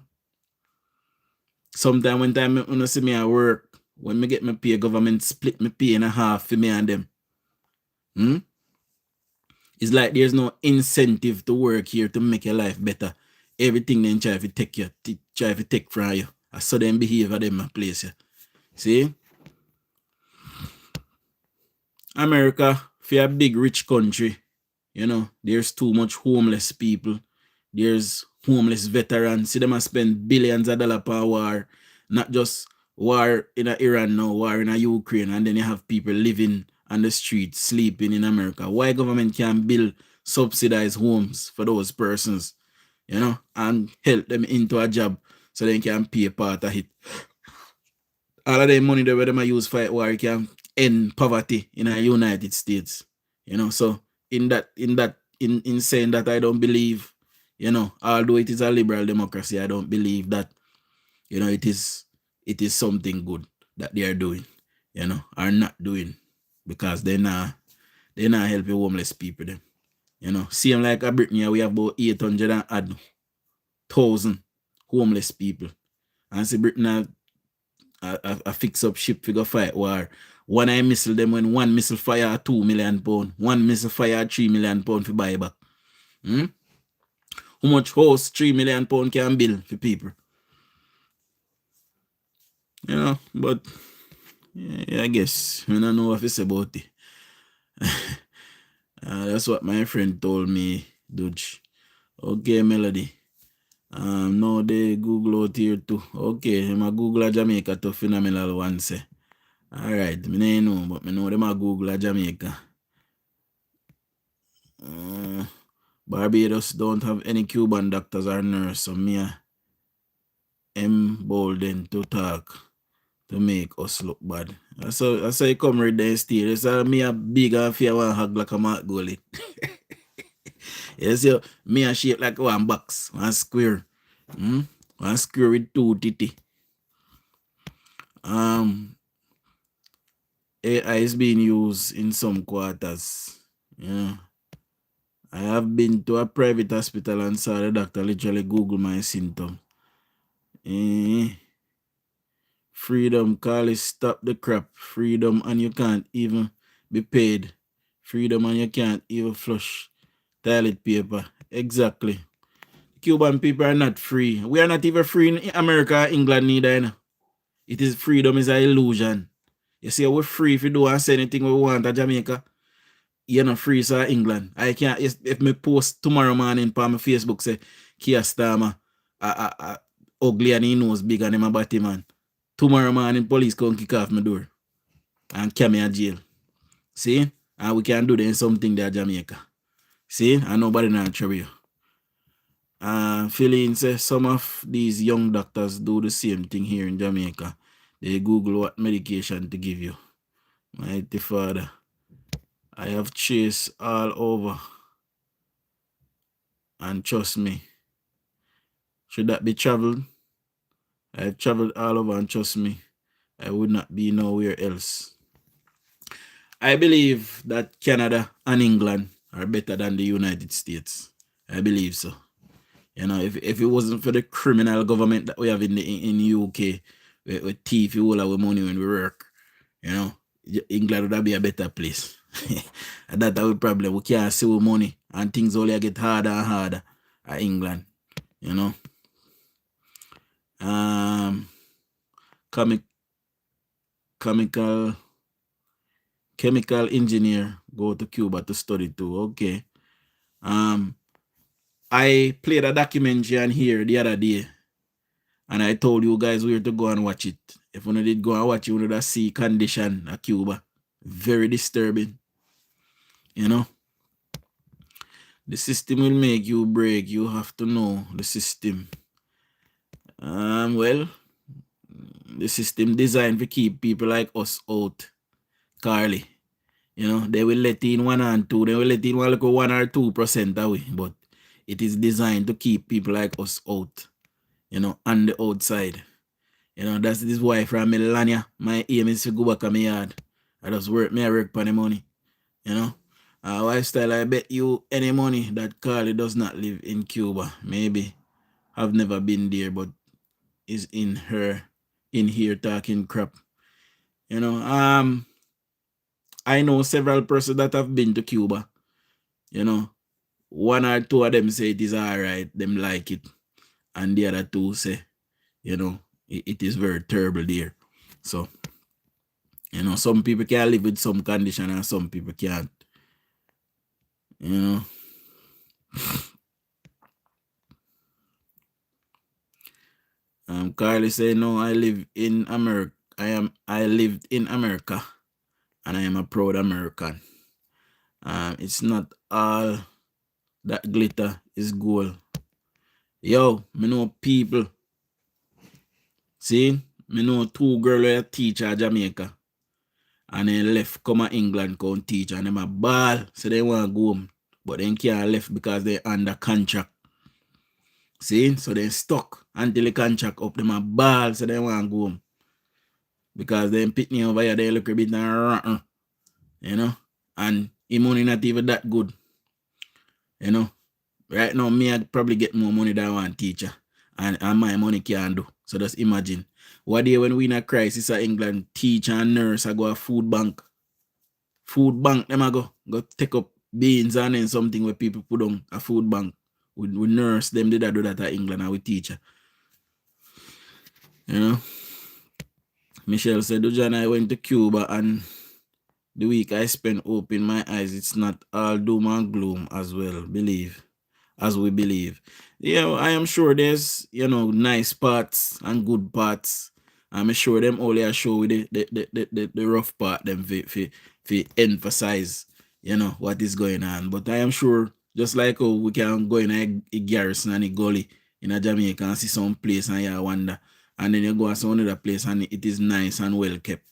Sometimes when time you see me at work, when me get my pay, government split my pay in a half for me and them. It's like there's no incentive to work here to make your life better. Everything then try to take from you. I saw them behave at them place. See? America, for a big rich country, you know, there's too much homeless people. There's homeless veterans. See them spend billions of dollars per war. Not just war in Iran now, war in Ukraine, and then you have people living on the street, sleeping in America. Why government can't build subsidized homes for those persons, you know, and help them into a job so they can pay part of it? All of the money that they use for war can end poverty in the United States, you know. So in saying that, I don't believe, you know, although it is a liberal democracy, I don't believe that, you know, it is something good that they are doing, you know, or not doing, because they're not helping homeless people them. You know, same like a Britain, we have about 800,000 homeless people. And see Britain a fix up ship figure fight war. One I missile them when one missile fire £2 million, one missile fire £3 million for buy back. How much house £3 million can build for people? You know, but yeah, I guess I don't know what to say about it. That's what my friend told me, Dutch. Okay, Melody. Now they Google out here too. Okay, I'm a Google a Jamaica to phenomenal one say. Alright, I know, but I know them a Google a Jamaica. Barbados don't have any Cuban doctors or nurse, so me emboldened to talk to make us look bad. So you come right there still. So me a big and fear one hug like a mark goalie. You see, me a shape like one box, one square. One square with two titty. AI is being used in some quarters. Yeah. I have been to a private hospital and saw the doctor literally Google my symptoms. Freedom, call it stop the crap. Freedom and you can't even be paid. Freedom and you can't even flush toilet paper. Exactly. Cuban people are not free. We are not even free in America, England neither. You know? It is freedom is an illusion. You see, we're free if you do and say anything we want at Jamaica. You're not free, so England. I can't, if me post tomorrow morning on my Facebook say Kia Starmer ugly and he knows big and him a batty man. tomorrow morning police come kick off my door and carry me to jail. See? And we can do then something there Jamaica. See? And nobody not trouble you. Feeling say some of these young doctors do the same thing here in Jamaica. They Google what medication to give you. Mighty Father, I have chased all over. And trust me, should that be traveled? I have traveled all over and trust me, I would not be nowhere else. I believe that Canada and England are better than the United States. I believe so. You know, if it wasn't for the criminal government that we have in the UK, we thief all our money when we work, you know, England would be a better place. And that's our problem. We can't save money and things only get harder and harder at England, you know. Chemical engineer go to Cuba to study too. Okay. I played a documentary on here the other day, and I told you guys where to go and watch it. If you did go and watch it, you would see condition at Cuba. Very disturbing. You know? The system will make you break. You have to know the system. Well, the system designed to keep people like us out. Carly. You know, they will let in 1 and 2. They will let in 1 or 2% away. But it is designed to keep people like us out. You know, on the outside. You know, that's this why from Melania, my aim is to go back to my yard. I just work for the money. You know. Lifestyle, I bet you any money that Carly does not live in Cuba. Maybe I've never been there, but is in here talking crap. You know, I know several persons that have been to Cuba. You know, 1 or 2 of them say it is all right, them like it. And the other 2 say, you know, it is very terrible there. So, you know, some people can live with some condition and some people can't. You know. Carly say, no, I live in America. I lived in America and I am a proud American. It's not all that glitter is gold. Yo, me know people. See, me know 2 girls who teach at Jamaica. And then left come to England come teach and them a ball. So they want to go home. But they can't left because they're under contract. See? So they stuck until the contract up. Them a ball. So they want to go home. Because they pick me over here. They look a bit rotten. You know? And the money not even that good. You know? Right now, me I probably get more money than one teacher. And my money can't do. So just imagine. What day when we in a crisis at England, teacher and nurse I go a food bank. Food bank, them I go take up beans and then something where people put on a food bank. We nurse them, did I do that at England and we teacher. You know? Michelle said, DUJON, I went to Cuba and the week I spent open my eyes, it's not all doom and gloom as well, as we believe. Yeah, I am sure there's, you know, nice parts and good parts. I'm sure them only show with the rough part them for emphasize, you know, what is going on. But I am sure, just like how we can go in a garrison and a gully in a Jamaica and see some place and you wonder. And then you go to some other place and it is nice and well kept.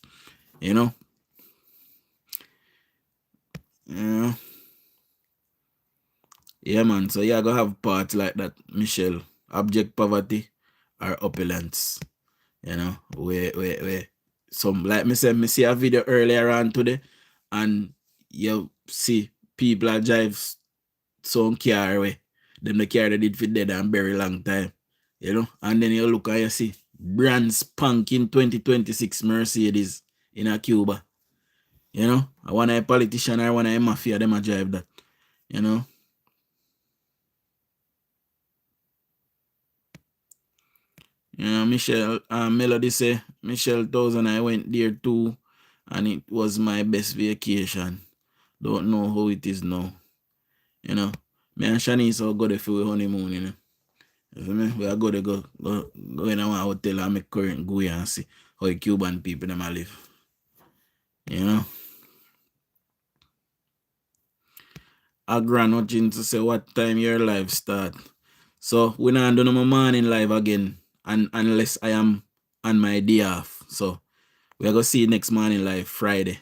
You know? Yeah. Yeah, man. So you go have parts like that, Michelle. Abject poverty or opulence. You know, where some, like me said, me see a video earlier on today, and you see people that drive some car away. Them the car they did for dead and very long time. You know, and then you look and you see brand spanking 2026 Mercedes in a Cuba. You know, I want a politician or want a mafia, them a drive that. You know. Yeah, Michelle, Melody say, Michelle 1000, I went there too, and it was my best vacation. Don't know how it is now. You know, me and Shanice will go there for honeymoon, you know. You know me? We are go in a hotel and make current go and see how the Cuban people them a live. You know? I grand watching to say what time your live start. So we not do no morning live again unless I am on my day off. So we are gonna see next morning live Friday.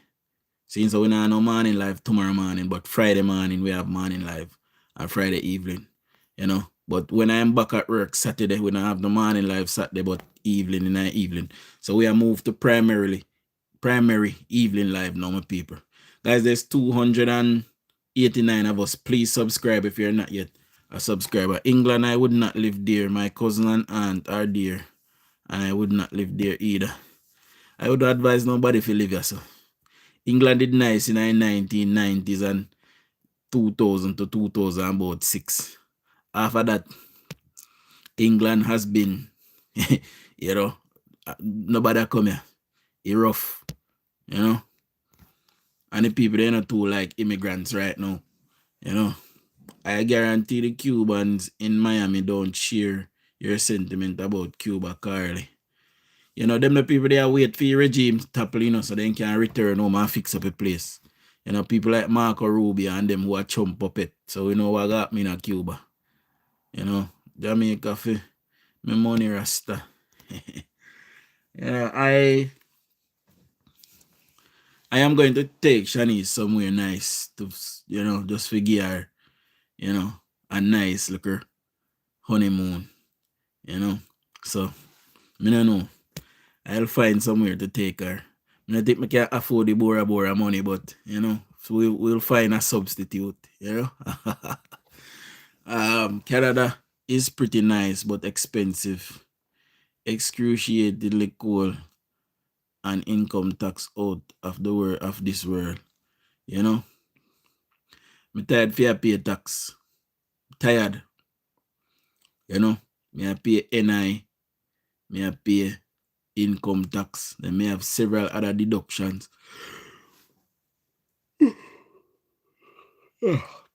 Since we not no morning live tomorrow morning, but Friday morning we have morning live and Friday evening. You know. But when I am back at work Saturday, we don't have the morning live Saturday, but evening in the evening. So we are moved to primary evening live now, my people. Guys, there's 289 of us. Please subscribe if you're not yet a subscriber. England, I would not live there. My cousin and aunt are there. And I would not live there either. I would advise nobody to live here, so. England did nice in the 1990s and 2000 to 2006. After that, England has been, you know, nobody come here. It's rough, you know. And the people, they're not too like immigrants right now, you know. I guarantee the Cubans in Miami don't share your sentiment about Cuba, Carly. You know, them the people they wait for the regime to topple, you know, so they can return home and fix up a place. You know, people like Marco Rubio and them who are chump puppet. So we know what got me in Cuba. You know, Jamaica for my money rasta. You know, I am going to take Shanice somewhere nice to, you know, just figure her, you know, a nice looker honeymoon. You know. So I don't know. I'll find somewhere to take her. I don't think I can afford the Bora Bora money, but, you know, so we'll find a substitute, you know. Canada is pretty nice, but expensive. Excruciatingly cold and income tax out of the world, of this world, you know. I'm tired for pay tax. Tired. You know. Me pay NI. Me pay income tax. They may have several other deductions.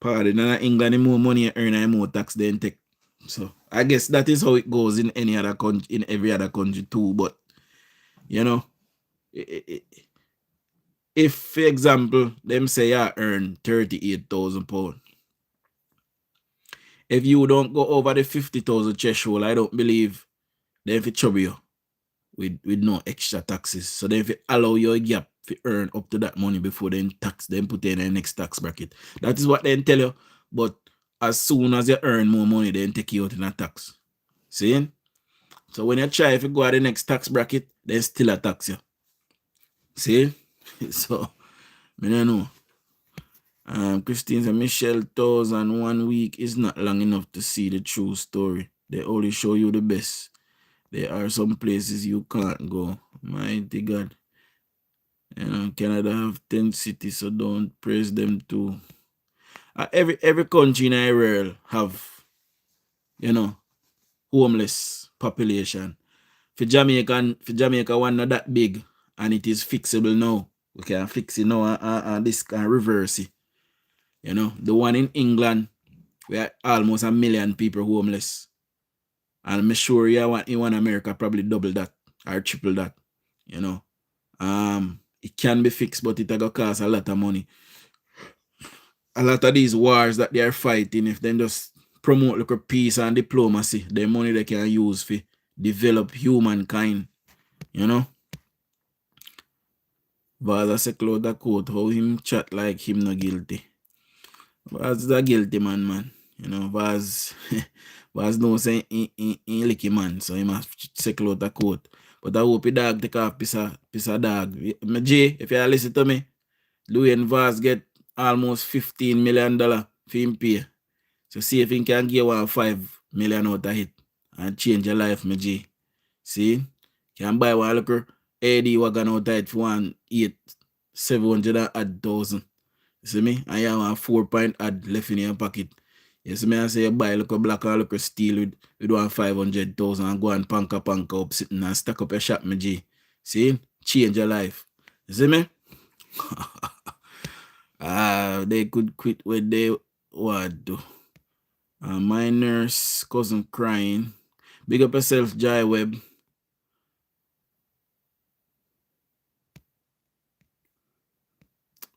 Pardon, in England, the more money you earn, the more tax they take. So I guess that is how it goes in any other country, in every other country too. But you know, if for example, them say I earn £38,000, if you don't go over the 50,000 threshold, I don't believe they have to trouble you with no extra taxes. So they have to allow you a gap to earn up to that money before then tax, then put in the next tax bracket. That is what they tell you. But as soon as you earn more money, then take you out in a tax. See? So when you try if you go at the next tax bracket, then still a tax you. See? So I don't know. Christine and Michelle 1 week is not long enough to see the true story. They only show you the best. There are some places you can't go. Mighty God. You know, Canada have 10 cities, so don't praise them too. Every country in the world have, you know, homeless population. For Jamaica one not that big, and it is fixable now. We can fix it now and this can reverse it. You know, the one in England, we are almost 1 million people homeless. And I'm sure you want in America probably double that or triple that. You know. It can be fixed, but it will cost a lot of money. A lot of these wars that they are fighting, if they just promote like peace and diplomacy, the money they can use for develop humankind. You know. Vaza say close the court, how him chat like him no guilty. Vaz the guilty man. You know, Vaz no say in licky man, so he must say close the court. But I hope the dog take off piece of dog. My J, if you listen to me, Dwayne Vaz get almost $15 million for him pay. So see if he can get 5 million out of it and change your life, my J. See? Can buy one little AD wagon out of it for 700,000. See me? And you have a 4 point ad left in your pocket. You see me? I say you buy a little black or little steel with 500,000 and go and panka up sitting and stack up your shop, my G. See? Change your life. You see me? They could quit what they want to. My nurse cousin crying. Big up yourself, Jai Webb.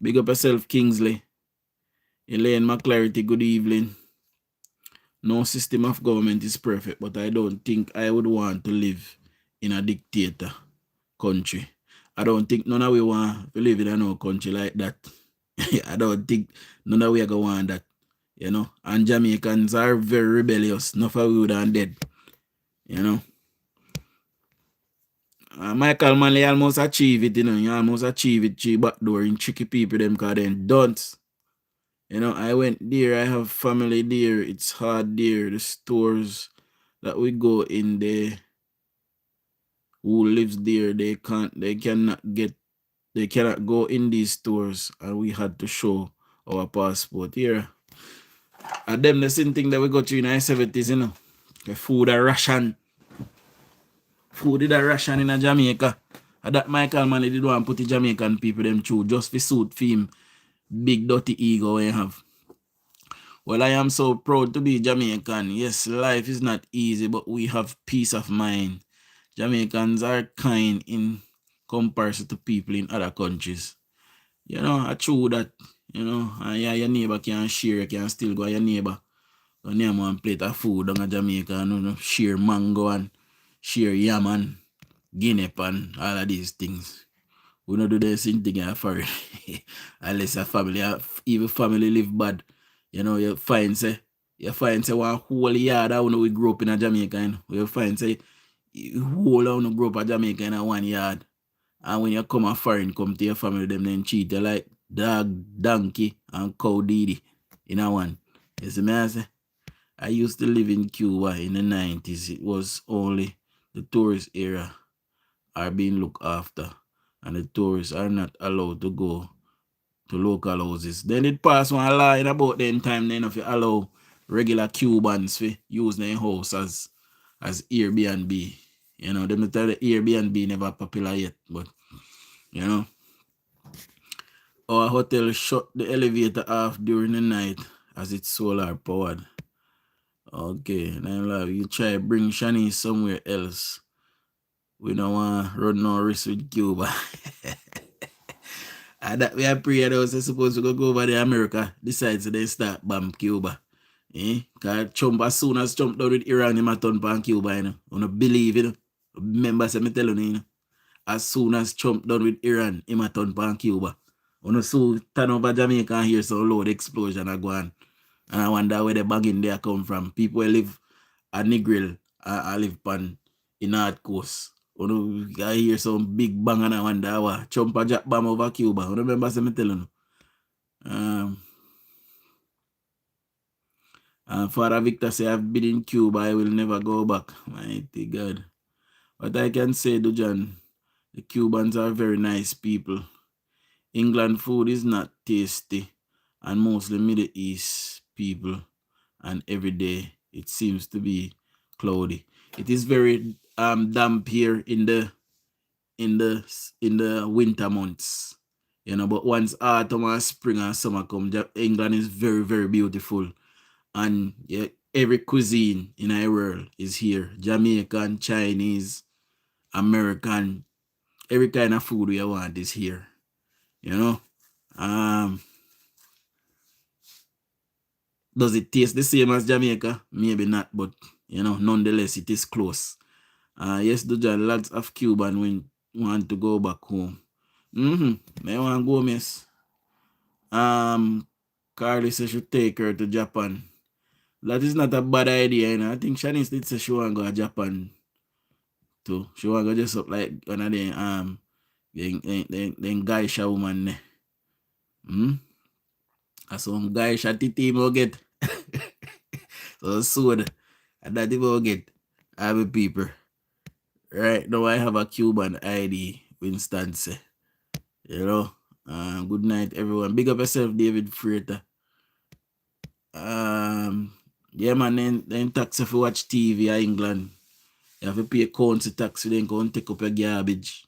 Big up yourself, Kingsley. Elaine McClarity, good evening. No system of government is perfect, but I don't think I would want to live in a dictator country. I don't think none of we want to live in a no country like that. I don't think none of we are going to want that. You know, and Jamaicans are very rebellious. Enough of we would have dead. You know. Michael Manley almost achieve it, you know. You almost achieve it through backdoor in tricky people them because they don't. You know, I went there, I have family there, it's hard there. The stores that we go in there, who lives there, they cannot go in these stores, and we had to show our passport here. And them the same thing that we got through in the 70s, you know. The food a ration. Food is a ration in a Jamaica. And that Michael Manley did want to put the Jamaican people them through just for suit for him. Big dirty ego we have. Well, I am so proud to be Jamaican. Yes, life is not easy, but we have peace of mind. Jamaicans are kind in comparison to people in other countries. You know, I true that, you know, and yeah, your neighbor can share, you can still go to your neighbor. Go name one plate of food down in Jamaica and you know, share mango and share yam and guinea and all of these things. We don't do the same thing in a foreign. Unless a family, even family live bad. You know, you find say one whole yard I know we grew up in a Jamaica, you know. You find say whole I know grow up in Jamaica in a one yard. And when you come a foreign, come to your family, them then cheat you like dog, donkey, and cow diddy in a one. You see me I say? I used to live in Cuba in the 90s. It was only the tourist area are being looked after, and the tourists are not allowed to go to local houses. Then it passed one law in about then time then if you allow regular Cubans to use their house as Airbnb. You know, them tell the Airbnb never popular yet, but you know. Our hotel shut the elevator off during the night as it's solar powered. Okay, now you try bring Shani somewhere else. We don't want to run no risk with Cuba. And that we are praying that was supposed to go over to America. Decides they start bomb Cuba. Because Trump, as soon as Trump done with Iran, he might turn pan Cuba, you know. You don't believe it. Remember, me tell you, know. As soon as Trump done with Iran, he might turn pan Cuba. You know, so turn over Jamaica and hear some loud explosion and go on. And I wonder where the bagging there come from. People who live at Negril, I live pan in North Coast. You know, I hear some big bang and I wonder what Trump a drop bomb over Cuba. You remember me telling you? Father Victor say, I've been in Cuba, I will never go back. Mighty God. What I can say, DUJON, the Cubans are very nice people. England food is not tasty, and mostly Middle East people, and every day it seems to be cloudy. It is very damp here in the winter months, you know. But once autumn and spring and summer come, England is very, very beautiful, and yeah, every cuisine in our world is here: Jamaican, Chinese, American, every kind of food we want is here, you know. Does it taste the same as Jamaica? Maybe not, but you know, nonetheless, it is close. Yes, DUJON, lots of Cuban want to go back home. May want to go, miss. Carly says she take her to Japan. That is not a bad idea, you know. I think Shanice did say she want to go to Japan too. She want to go just up like one of them then Gaisha woman there. And some Gaisha titi will get. So soon, and that he will get. I'm a people. Right now I have a Cuban ID, Winston say. You know. Good night, everyone. Big up yourself, David Freighter. Yeah, man, then tax if you watch TV in England. You have to pay council tax, then go and take up your garbage.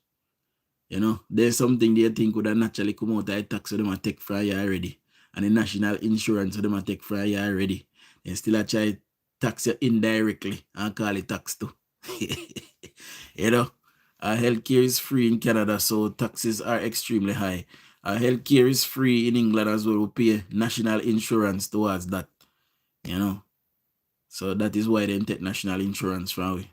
You know, there's something they think would have naturally come out of tax, so they might take from you already. And the national insurance, so they might take from you already. They still a try tax you indirectly and call it tax too. You know, healthcare is free in Canada, so taxes are extremely high. Healthcare is free in England as well. We pay national insurance towards that, So that is why they take national insurance from we.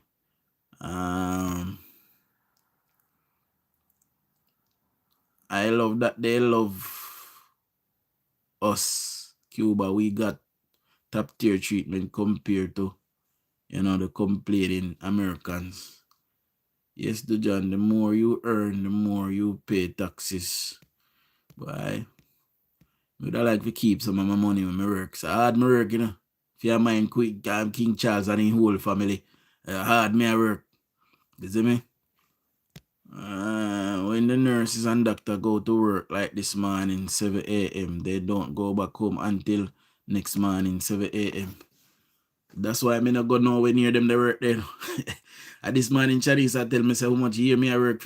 I love that they love us, Cuba. We got top tier treatment compared to, the complaining Americans. Yes, Dujon, the more you earn, the more you pay taxes. But I would like to keep some of my money when I work. So hard my work, If you mind quick, I'm King Charles and his whole family. Hard me I work. You see me? When the nurses and doctor go to work like this morning, 7 a.m., they don't go back home until next morning, 7 a.m. That's why I'm not go nowhere near them they work there. At this morning, Chinese I tell me say how much year me I work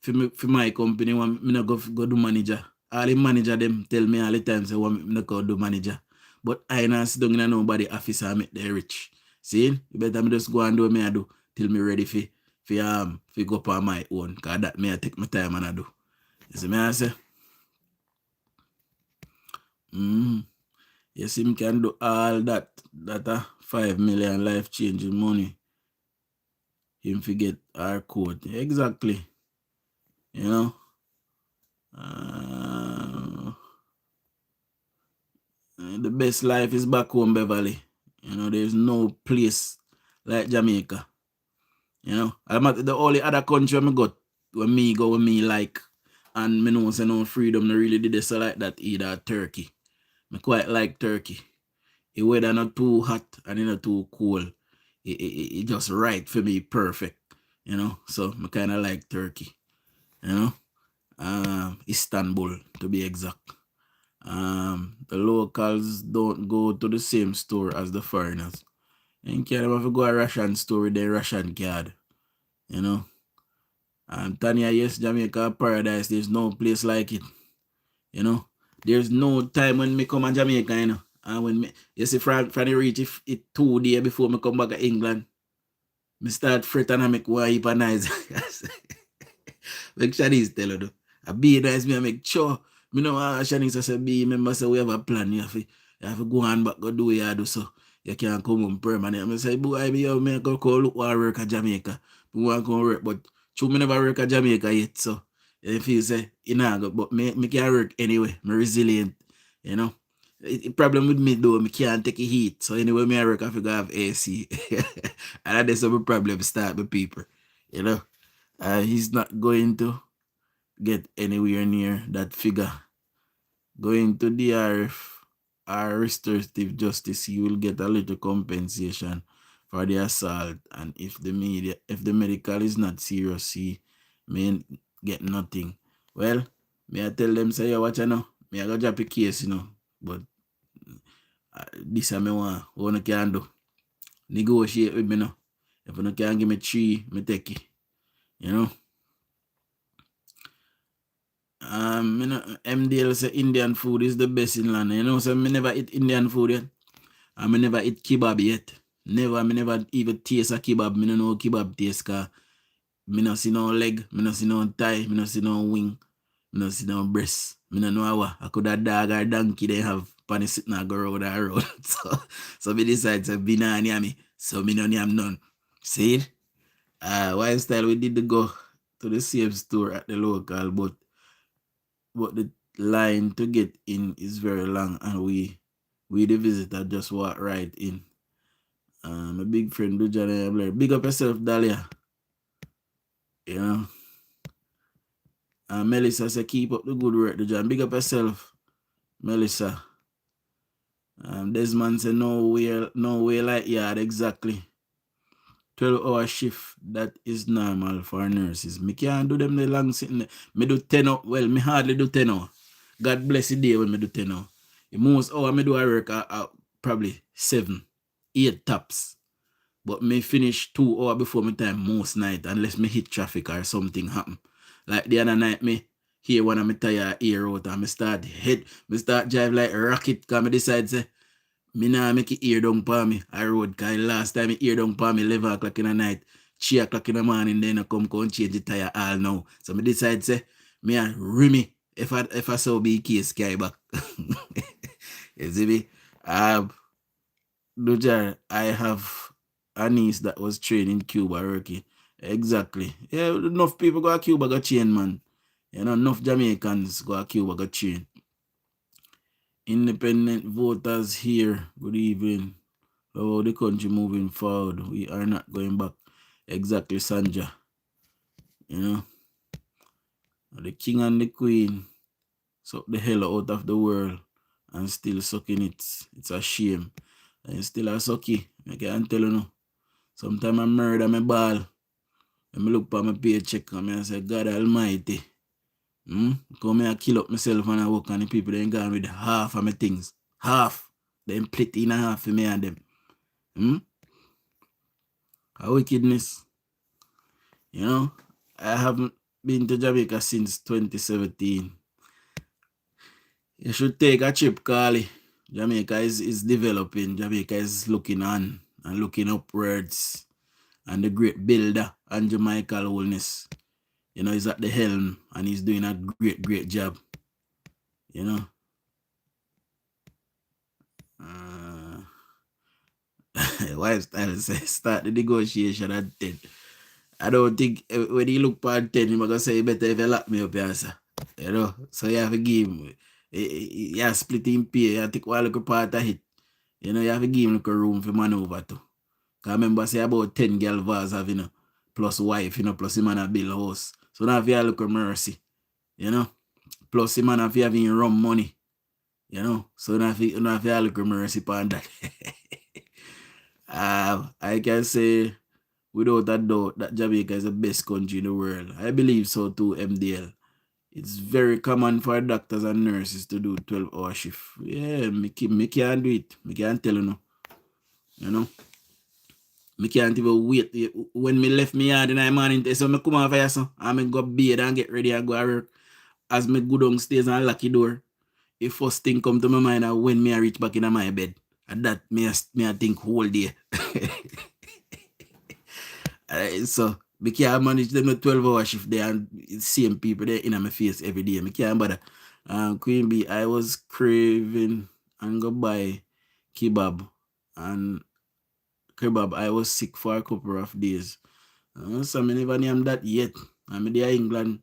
for my company. Me not go do manager. All the manager them tell me all the time say me not go do manager. But I not sit down in nobody office and make them rich. See? You better me just go and do what me I do till me ready for go up on my own. Cause that me I take my time and I do. You see me I say? Yes, him can do all that 5 million life changing money. Him forget our code. Exactly. The best life is back home, Beverly. There's no place like Jamaica. I'm at the only other country I got when me like, and me know say no freedom, no really did this like that either. Turkey. I quite like Turkey. The weather not too hot and not too cold. It just right for me, perfect. So I kind of like Turkey. Istanbul to be exact. The locals don't go to the same store as the foreigners. And can't have to go a Russian store with their Russian card. Tanya, yes, Jamaica paradise. There's no place like it. There's no time when me come to Jamaica, And when me, you see, from the reach it 2 days before me come back to England, me start fret and I make one heap of nice. Like Shanice tell you, I be nice, me I make sure. Me know Shanice I say, be remember say we have a plan. You have to go on back, go do what you do so you can't come home permanent. I say, boy, me go look what I work at Jamaica. Me want to come work, but true, me never work at Jamaica yet, so if you say, but me can work anyway. Me resilient, The problem with me though, me can't take a heat. So anyway, me I work, I have to have AC. And that's some problem start with people, he's not going to get anywhere near that figure. Going to DRF or restorative justice, you will get a little compensation for the assault, and if the medical is not serious, he may get nothing. Well, me I tell them say, watch me I go drop a case, but this I me want, what I can do. Negotiate with me now. If you can give me 3, me take it. MDL say Indian food is the best in land. So me never eat Indian food yet. And me never eat kebab yet. Me never even taste a kebab. Me no know kebab taste cause me no see no leg, me no see no thigh, me no see no wing, me no see no breast. Me no know how I could a dog or donkey they have pan sitting and go round and round. so me decide to be na me. So me no am none. See? While style we did go to the same store at the local, but the line to get in is very long, and we the visitor just walk right in. My big friend DUJON'S, big up yourself, Dahlia. Melissa say keep up the good work, DUJON. Big up yourself, Melissa. Desmond say no way like yard, exactly. 12-hour shift, that is normal for nurses. Me can't do them the long sitting. Me do 10 hours. Well, me hardly do 10 hours. God bless the day when me do 10 hours. The most hour me do I work probably 7, 8 tops. But me finish 2 hours before my time most night unless me hit traffic or something happen. Like the other night me hear one of my tire ear out and me start drive like a rocket because me decide say me nah make it ear down for me. I road cause last time it ear down for me 11 o'clock in the night, 3 o'clock in the morning, then I come change the tire all now. So me decide say me a rim if I saw be case guy back. You see me? Dujar, I have a niece that was trained in Cuba working. Exactly. Yeah, enough people go to Cuba go train, man. You know, enough Jamaicans go to Cuba go train. Independent voters here. Good evening. How the country moving forward? We are not going back. Exactly, Sanja. You know, the king and the queen suck the hell out of the world and still sucking it. It's a shame. And still a sucky. I can't tell you no. Sometimes I murder my ball. When I look for my paycheck and I say, God Almighty. Come here, kill up myself and I work and the people then gone with half of my things. Half. Then split in half for me and them. A wickedness. You know, I haven't been to Jamaica since 2017. You should take a trip, Carly. Jamaica is developing. Jamaica is looking on and looking upwards. And the great builder, Andrew Michael Holness, you know, he's at the helm and he's doing a great job. You know. Lifestyle says start the negotiation at 10. I don't think when he look for 10, he's gonna say better if you lock me up here, sir. You know, so you have to give him, you have to split him pay, you have to take one little part of it. You know, you have to give him a room for maneuver too. Cause I remember say about 10 girl vars have, you know, plus wife, you know, plus him and a bill house. So now if you have a little mercy, you know, plus him and if you have rum money, you know, so now if you have a little mercy upon that. I can say without a doubt that Jamaica is the best country in the world. I believe so too, MDL. It's very common for doctors and nurses to do 12-hour shift. Yeah, me can't do it. Me can't tell you no. You know? Me can't even wait. When me left me yard in the morning, so me come over here, so I me go bathe and get ready and go to work. As me go downstairs and lock the door, the first thing come to my mind is when me I reach back in my bed. And that me I think whole day. So me can't manage them 12-hour shift there and same people there in my face every day. Me can't bother. Queen Bee, I was craving and go buy kebab. And kebab, I was sick for a couple of days. So I never named that yet. I'm there in England.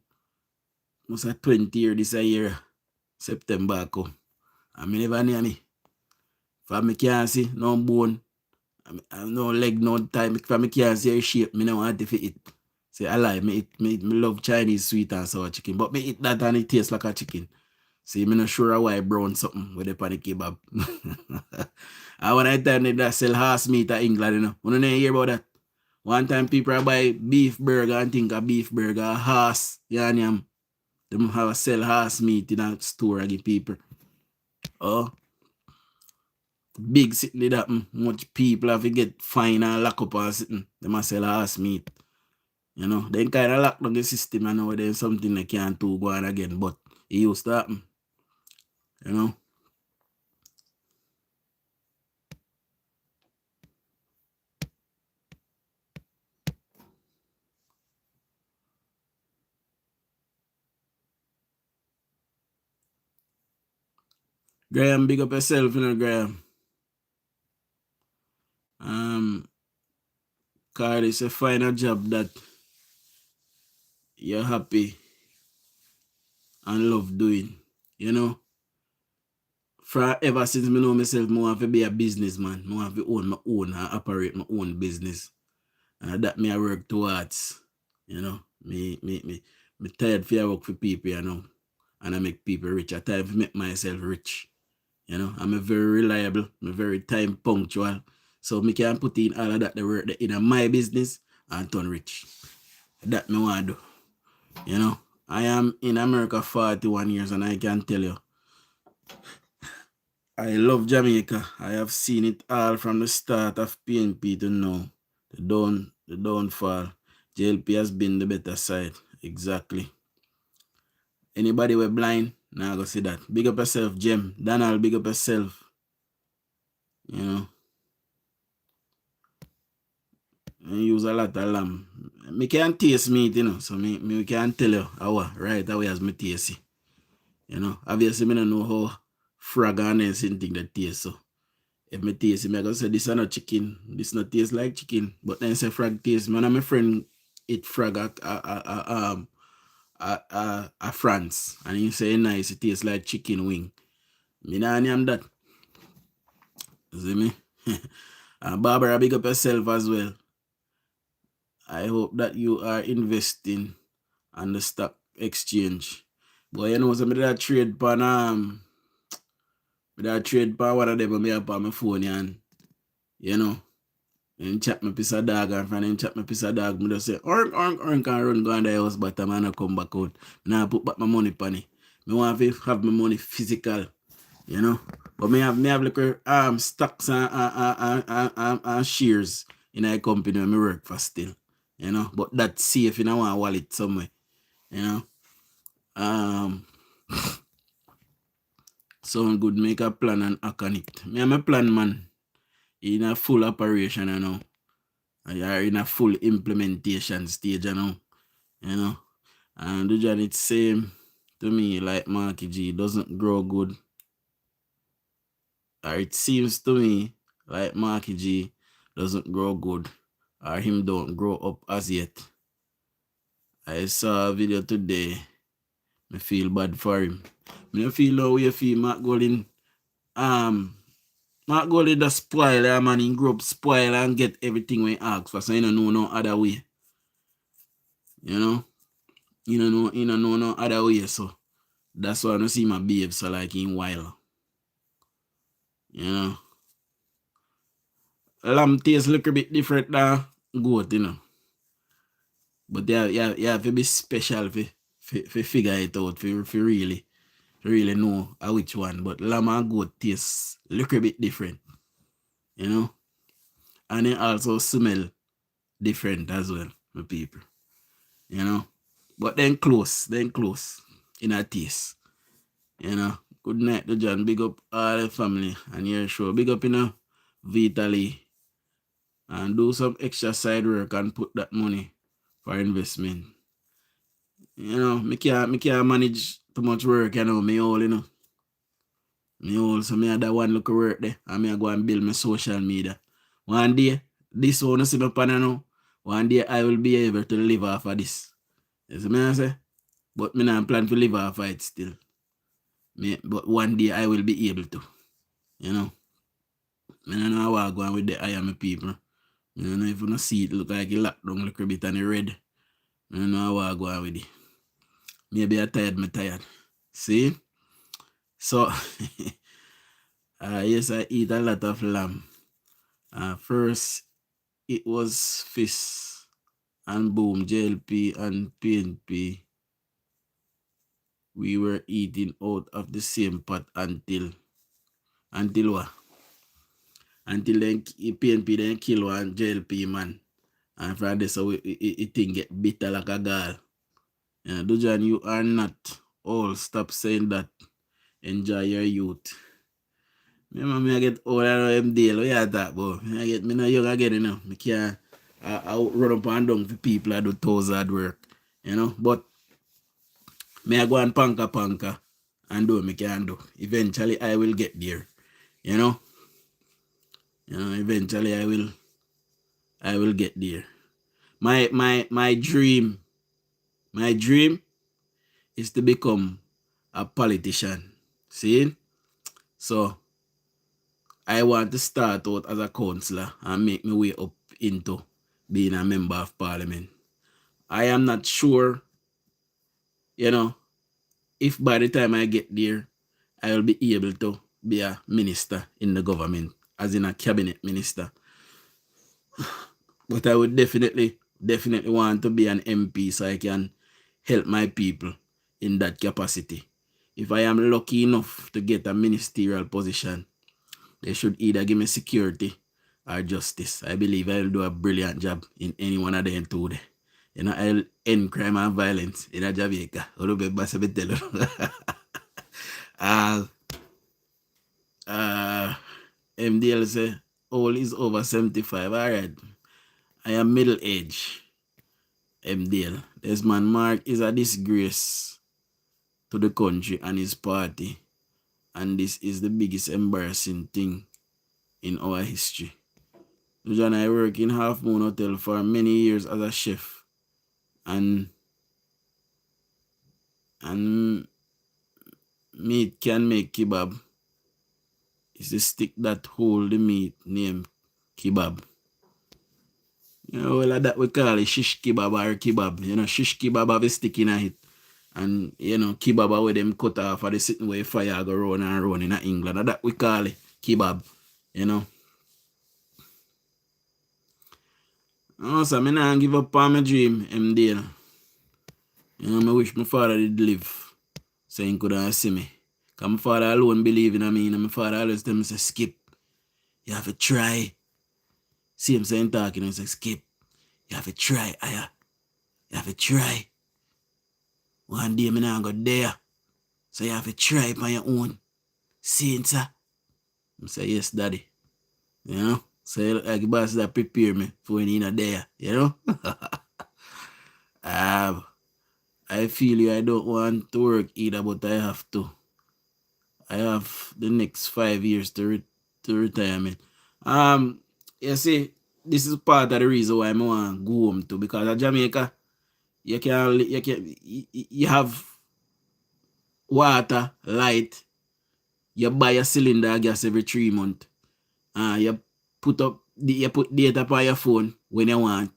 Must have 20 years this year. September come. I never near me. For me can't see no bone. I no leg, no time. If I can't see a shape, me no want to eat. Say I lie, me love Chinese sweet and sour chicken, but me eat that and it tastes like a chicken. See, me not sure why I brown something with the panic kebab. And when I tell them that sell horse meat in England, you know, you don't hear about that. One time people buy beef burger and think a beef burger, a horse, yam. Them have sell horse meat in a store and give people. Oh. Big city that much people have to get fine and lock up and sitting. They must sell horse meat. You know, they kind of lock down the system and now there's something they can't do go on again. But it used to happen. You know. Graham, big up yourself, you know, Graham. Cause it's a final job that you're happy and love doing. You know. Ever since I know myself, I want to be a businessman. I want to own my own and operate my own business. And that me I work towards. You know. Me tired for work for people, you know. And I make people rich. I time to make myself rich. You know, I'm a very reliable, I'm a very time punctual. So me can put in all of that the work in my business and turn rich. That me want to do. You know, I am in America 41 years and I can tell you, I love Jamaica. I have seen it all from the start of PNP to now. The downfall. JLP has been the better side. Exactly. Anybody were blind? Nah, go see that. Big up yourself, Jem. Donald, big up yourself. You know. I use a lot of lamb. Me can taste meat, you know. So me can tell you how right away as me taste it. You know, obviously, I don't know how frog and anything that taste. So, if I taste it, I go say, this is not chicken. This not taste like chicken. But then say frog taste. Man, and my friend eat frog at France. And he say, nice, it tastes like chicken wing. Me nah name that. See me? And Barbara, big up yourself as well. I hope that you are investing on the stock exchange. But you know, so I did a trade pan one of them me up on my phone and you know, and chat me piece of dog and from them chat me piece of dog, me just say ork and run go in the house, but I'm gonna come back out. Now put back my money on it. Me want to have my money physical, you know. But me have like stocks and shares in a company where me work for still. You know, but that's safe in our wallet somewhere, you know. Sound good, make a plan and act on it. Me am a plan man in a full operation, you know. You are in a full implementation stage, you know. You know. And DUJON, it's same to me like Marky G doesn't grow good. Or it seems to me like Marky G doesn't grow good. Or him don't grow up as yet. I saw a video today. I feel bad for him. I don't feel how you feel Mark Golding. Mark Golding just spoil, man. He grew up spoil and get everything when he asks for. So you don't know no other way. You know? You don't know no other way. So that's why I don't see my behave so like in wild. You know? Lamb taste look a bit different than goat, you know. But you have to be special for figure it out, for really know which one. But lamb and goat taste look a bit different, you know. And it also smell different as well, my people, you know. But then close in a taste, you know. Good night, DUJON. Big up all the family and your show. Big up, you know, Vitaly. And do some extra side work and put that money for investment. You know, me can't manage too much work, you know, me all, you know. Me all, so me have that one look of work there, and me go and build my social media. One day, this one see me pan, you know, one day I will be able to live off of this. You see me I say? But me not plan to live off of it still. But one day I will be able to, you know. I don't know how I go on with the eye of my people. I don't know if you don't see it look like it locked down look a bit and it red. I don't know how I go on with it. Maybe I'm tired. See? So, yes, I eat a lot of lamb. First, it was fish and boom, JLP and PNP. We were eating out of the same pot until what? Until then PNP then kill one JLP man. And from this, so it thing get bitter like a gall. DUJON, you are not all. Stop saying that. Enjoy your youth. Me I get old and them deal. What you talk about? Me not young again, you know. Me can't I run up and down for people that do thousand work. You know, but me I go and panka and do what me can do. Eventually I will get there. You know? Eventually I will get there. My dream is to become a politician. See? So I want to start out as a councillor and make my way up into being a member of parliament. I am not sure, you know, if by the time I get there, I will be able to be a minister in the government, as in a cabinet minister. But I would definitely want to be an MP so I can help my people in that capacity. If I am lucky enough to get a ministerial position, they should either give me security or justice. I believe I will do a brilliant job in any one of them two. You know, I'll end crime and violence in Jamaica. MDL say, all is over 75. All right. I am middle age. MDL. This man Mark is a disgrace. to the country and his party. And this is the biggest embarrassing thing in our history. Dujon, I work in Half Moon Hotel for many years as a chef. And meat can make kebab. It's the stick that hold the meat named kebab. You know, well, that we call it shish kebab or kebab. You know, shish kebab have a stick in it. And, you know, kebab where them cut off or the sitting where fire go round and round in England. That we call it kebab. You know. So I don't give up on my dream, MD. You know, I wish my father did live so he could see me. Because my father alone believe in me. And my father always tell me, say, Skip, you have to try. See him saying talking, and he say, Skip, you have to try, Aya. You have to try. One day, I'm not go there. So you have to try it on your own. See, sir? I say, yes, daddy. You know? So like the boss that prepare me for when you're not there. You know? I feel you. I don't want to work either, but I have to. I have the next 5 years to retirement. You see, this is part of the reason why I want to go home too, because at Jamaica, you have water, light, you buy a cylinder of gas every 3 months. You put data on your phone when you want,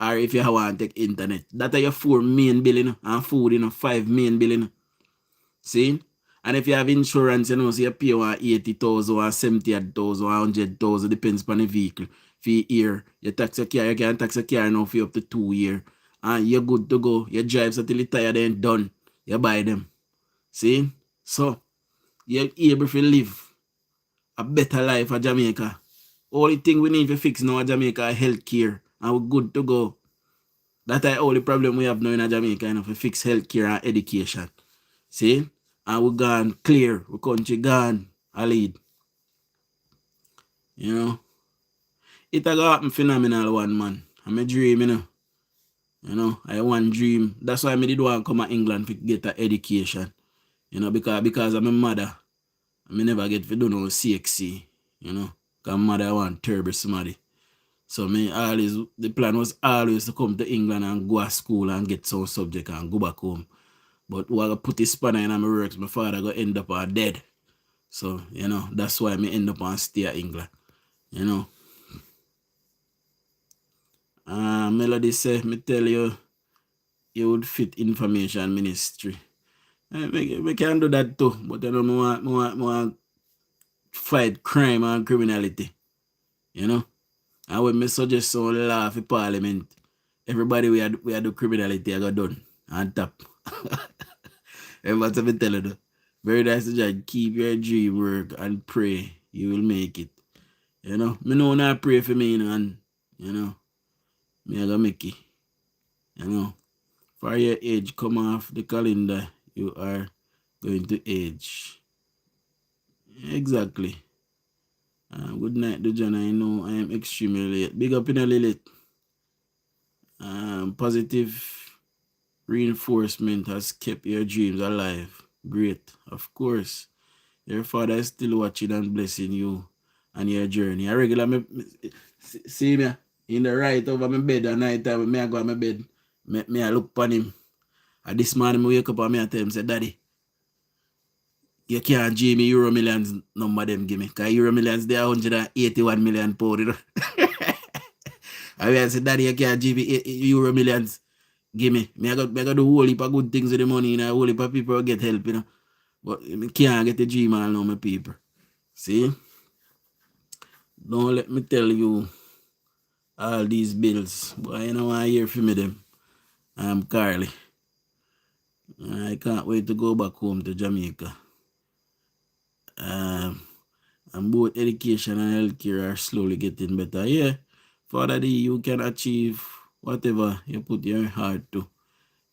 or if you want to take internet. That are your 4 main bill, you know, and food, you know, 5 main bill, you know. See? And if you have insurance, you know, so you pay 80,000 or 70,000 or 100,000, depends on the vehicle. For a year, you tax a car, you can tax a car now for up to 2 years. And you're good to go. You drive so till you tired and done. You buy them. See? So, you're able to live a better life at Jamaica. Only thing we need to fix now at Jamaica is healthcare. And we're good to go. That's the only problem we have now in Jamaica, you know, to fix healthcare and education. See? And we're gone clear. We're country gone. I lead. You know? It a go happen phenomenal one, man. I'm a dream, you know. You know, I want dream. That's why I did want to come to England to get an education. You know, because I'm a mother. I never get to do no CXC. You know. Because mother want terrible somebody. So the plan was always to come to England and go to school and get some subject and go back home. But while I put this spanner in my works, my father go end up dead. So, you know, that's why I end up and stay at England. You know. Melody say, me tell you, you would fit information ministry. We can do that too, but I don't want fight crime and criminality. You know? And when me suggest some law for parliament, everybody we do criminality I got done and top. Everybody me tell you. Very nice to just keep your dream work and pray you will make it. You know? Me know not pray for me, you know, and you know, me I gonna make it. You know. For your age come off the calendar, you are going to age. Exactly. Good night, Dujon. I know I am extremely late. Big up in a Lilith. Positive reinforcement has kept your dreams alive. Great. Of course. Your father is still watching and blessing you and your journey. I regular see me in the right over my bed at night time. Me I go on my bed. Me I look upon him. And this morning I wake up and me I tell him, say, Daddy, you can't give me Euro Millions number them give me. Because Euro Millions, they are 181 million pounds, you know. I say, Daddy, you can't give me Euro Millions. Give me. I got do whole heap of good things with the money, you know. A whole heap of people get help, you know. But I can't get the dream all now, my people. See? Don't let me tell you all these bills. But you know I hear from me them. I'm Carly. I can't wait to go back home to Jamaica. And both education and healthcare are slowly getting better. Yeah, Father D, you can achieve whatever you put your heart to.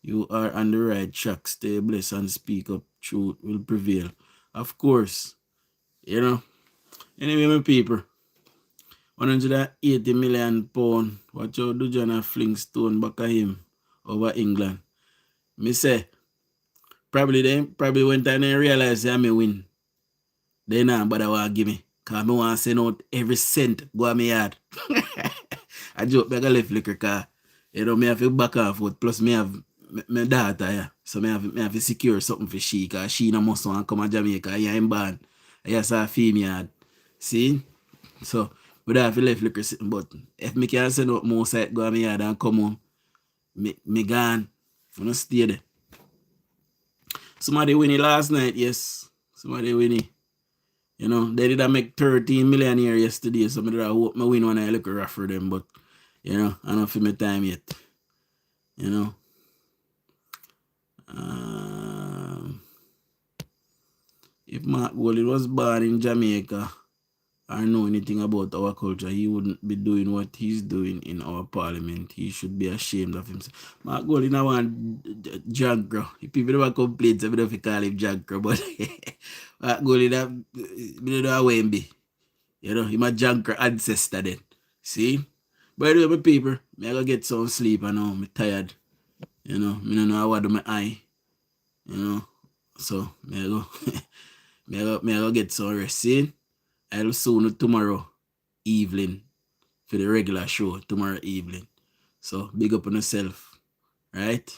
You are on the right track. Stay blessed and speak up. Truth will prevail. Of course, you know. Anyway, my people, 180 million pounds. What you do, John, a fling stone back at him over England. Me say, Probably went and they realized that me win. They now but I want give me. Cause me want to send out every cent go on me yard. I joke me I left liquor car. You know, me have to back and forth. Plus me have my daughter, yeah. So me have to secure something for she, cause she no must want to come to Jamaica. Yeah, I'm born. I saw a female. See? So we don't have to left liquor sitting, but if me can send out more side go on me yard and come home, me gone. I'm not stay there. Somebody win it last night, yes. Somebody win it. You know, they did make 13 million here yesterday, so I hope I win when I look rough for them, but you know, I don't feel my time yet. You know. If Mark Goldie was born in Jamaica or know anything about our culture, he wouldn't be doing what he's doing in our parliament. He should be ashamed of himself. Mark Goldie now want Jankro. If people never complain, so I don't call him Jankro, but Mark Goldie that don't know how him be. You know, he's my Jankro ancestor then. See? By the way, my people, I gotta get some sleep. I know, I'm tired. You know, I don't know how I do my eye. You know, so I go, I go get some rest. See? I'll soon tomorrow evening for the regular show tomorrow evening. So big up on yourself, right?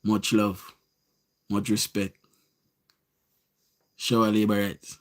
Much love, much respect. Shower labor rights.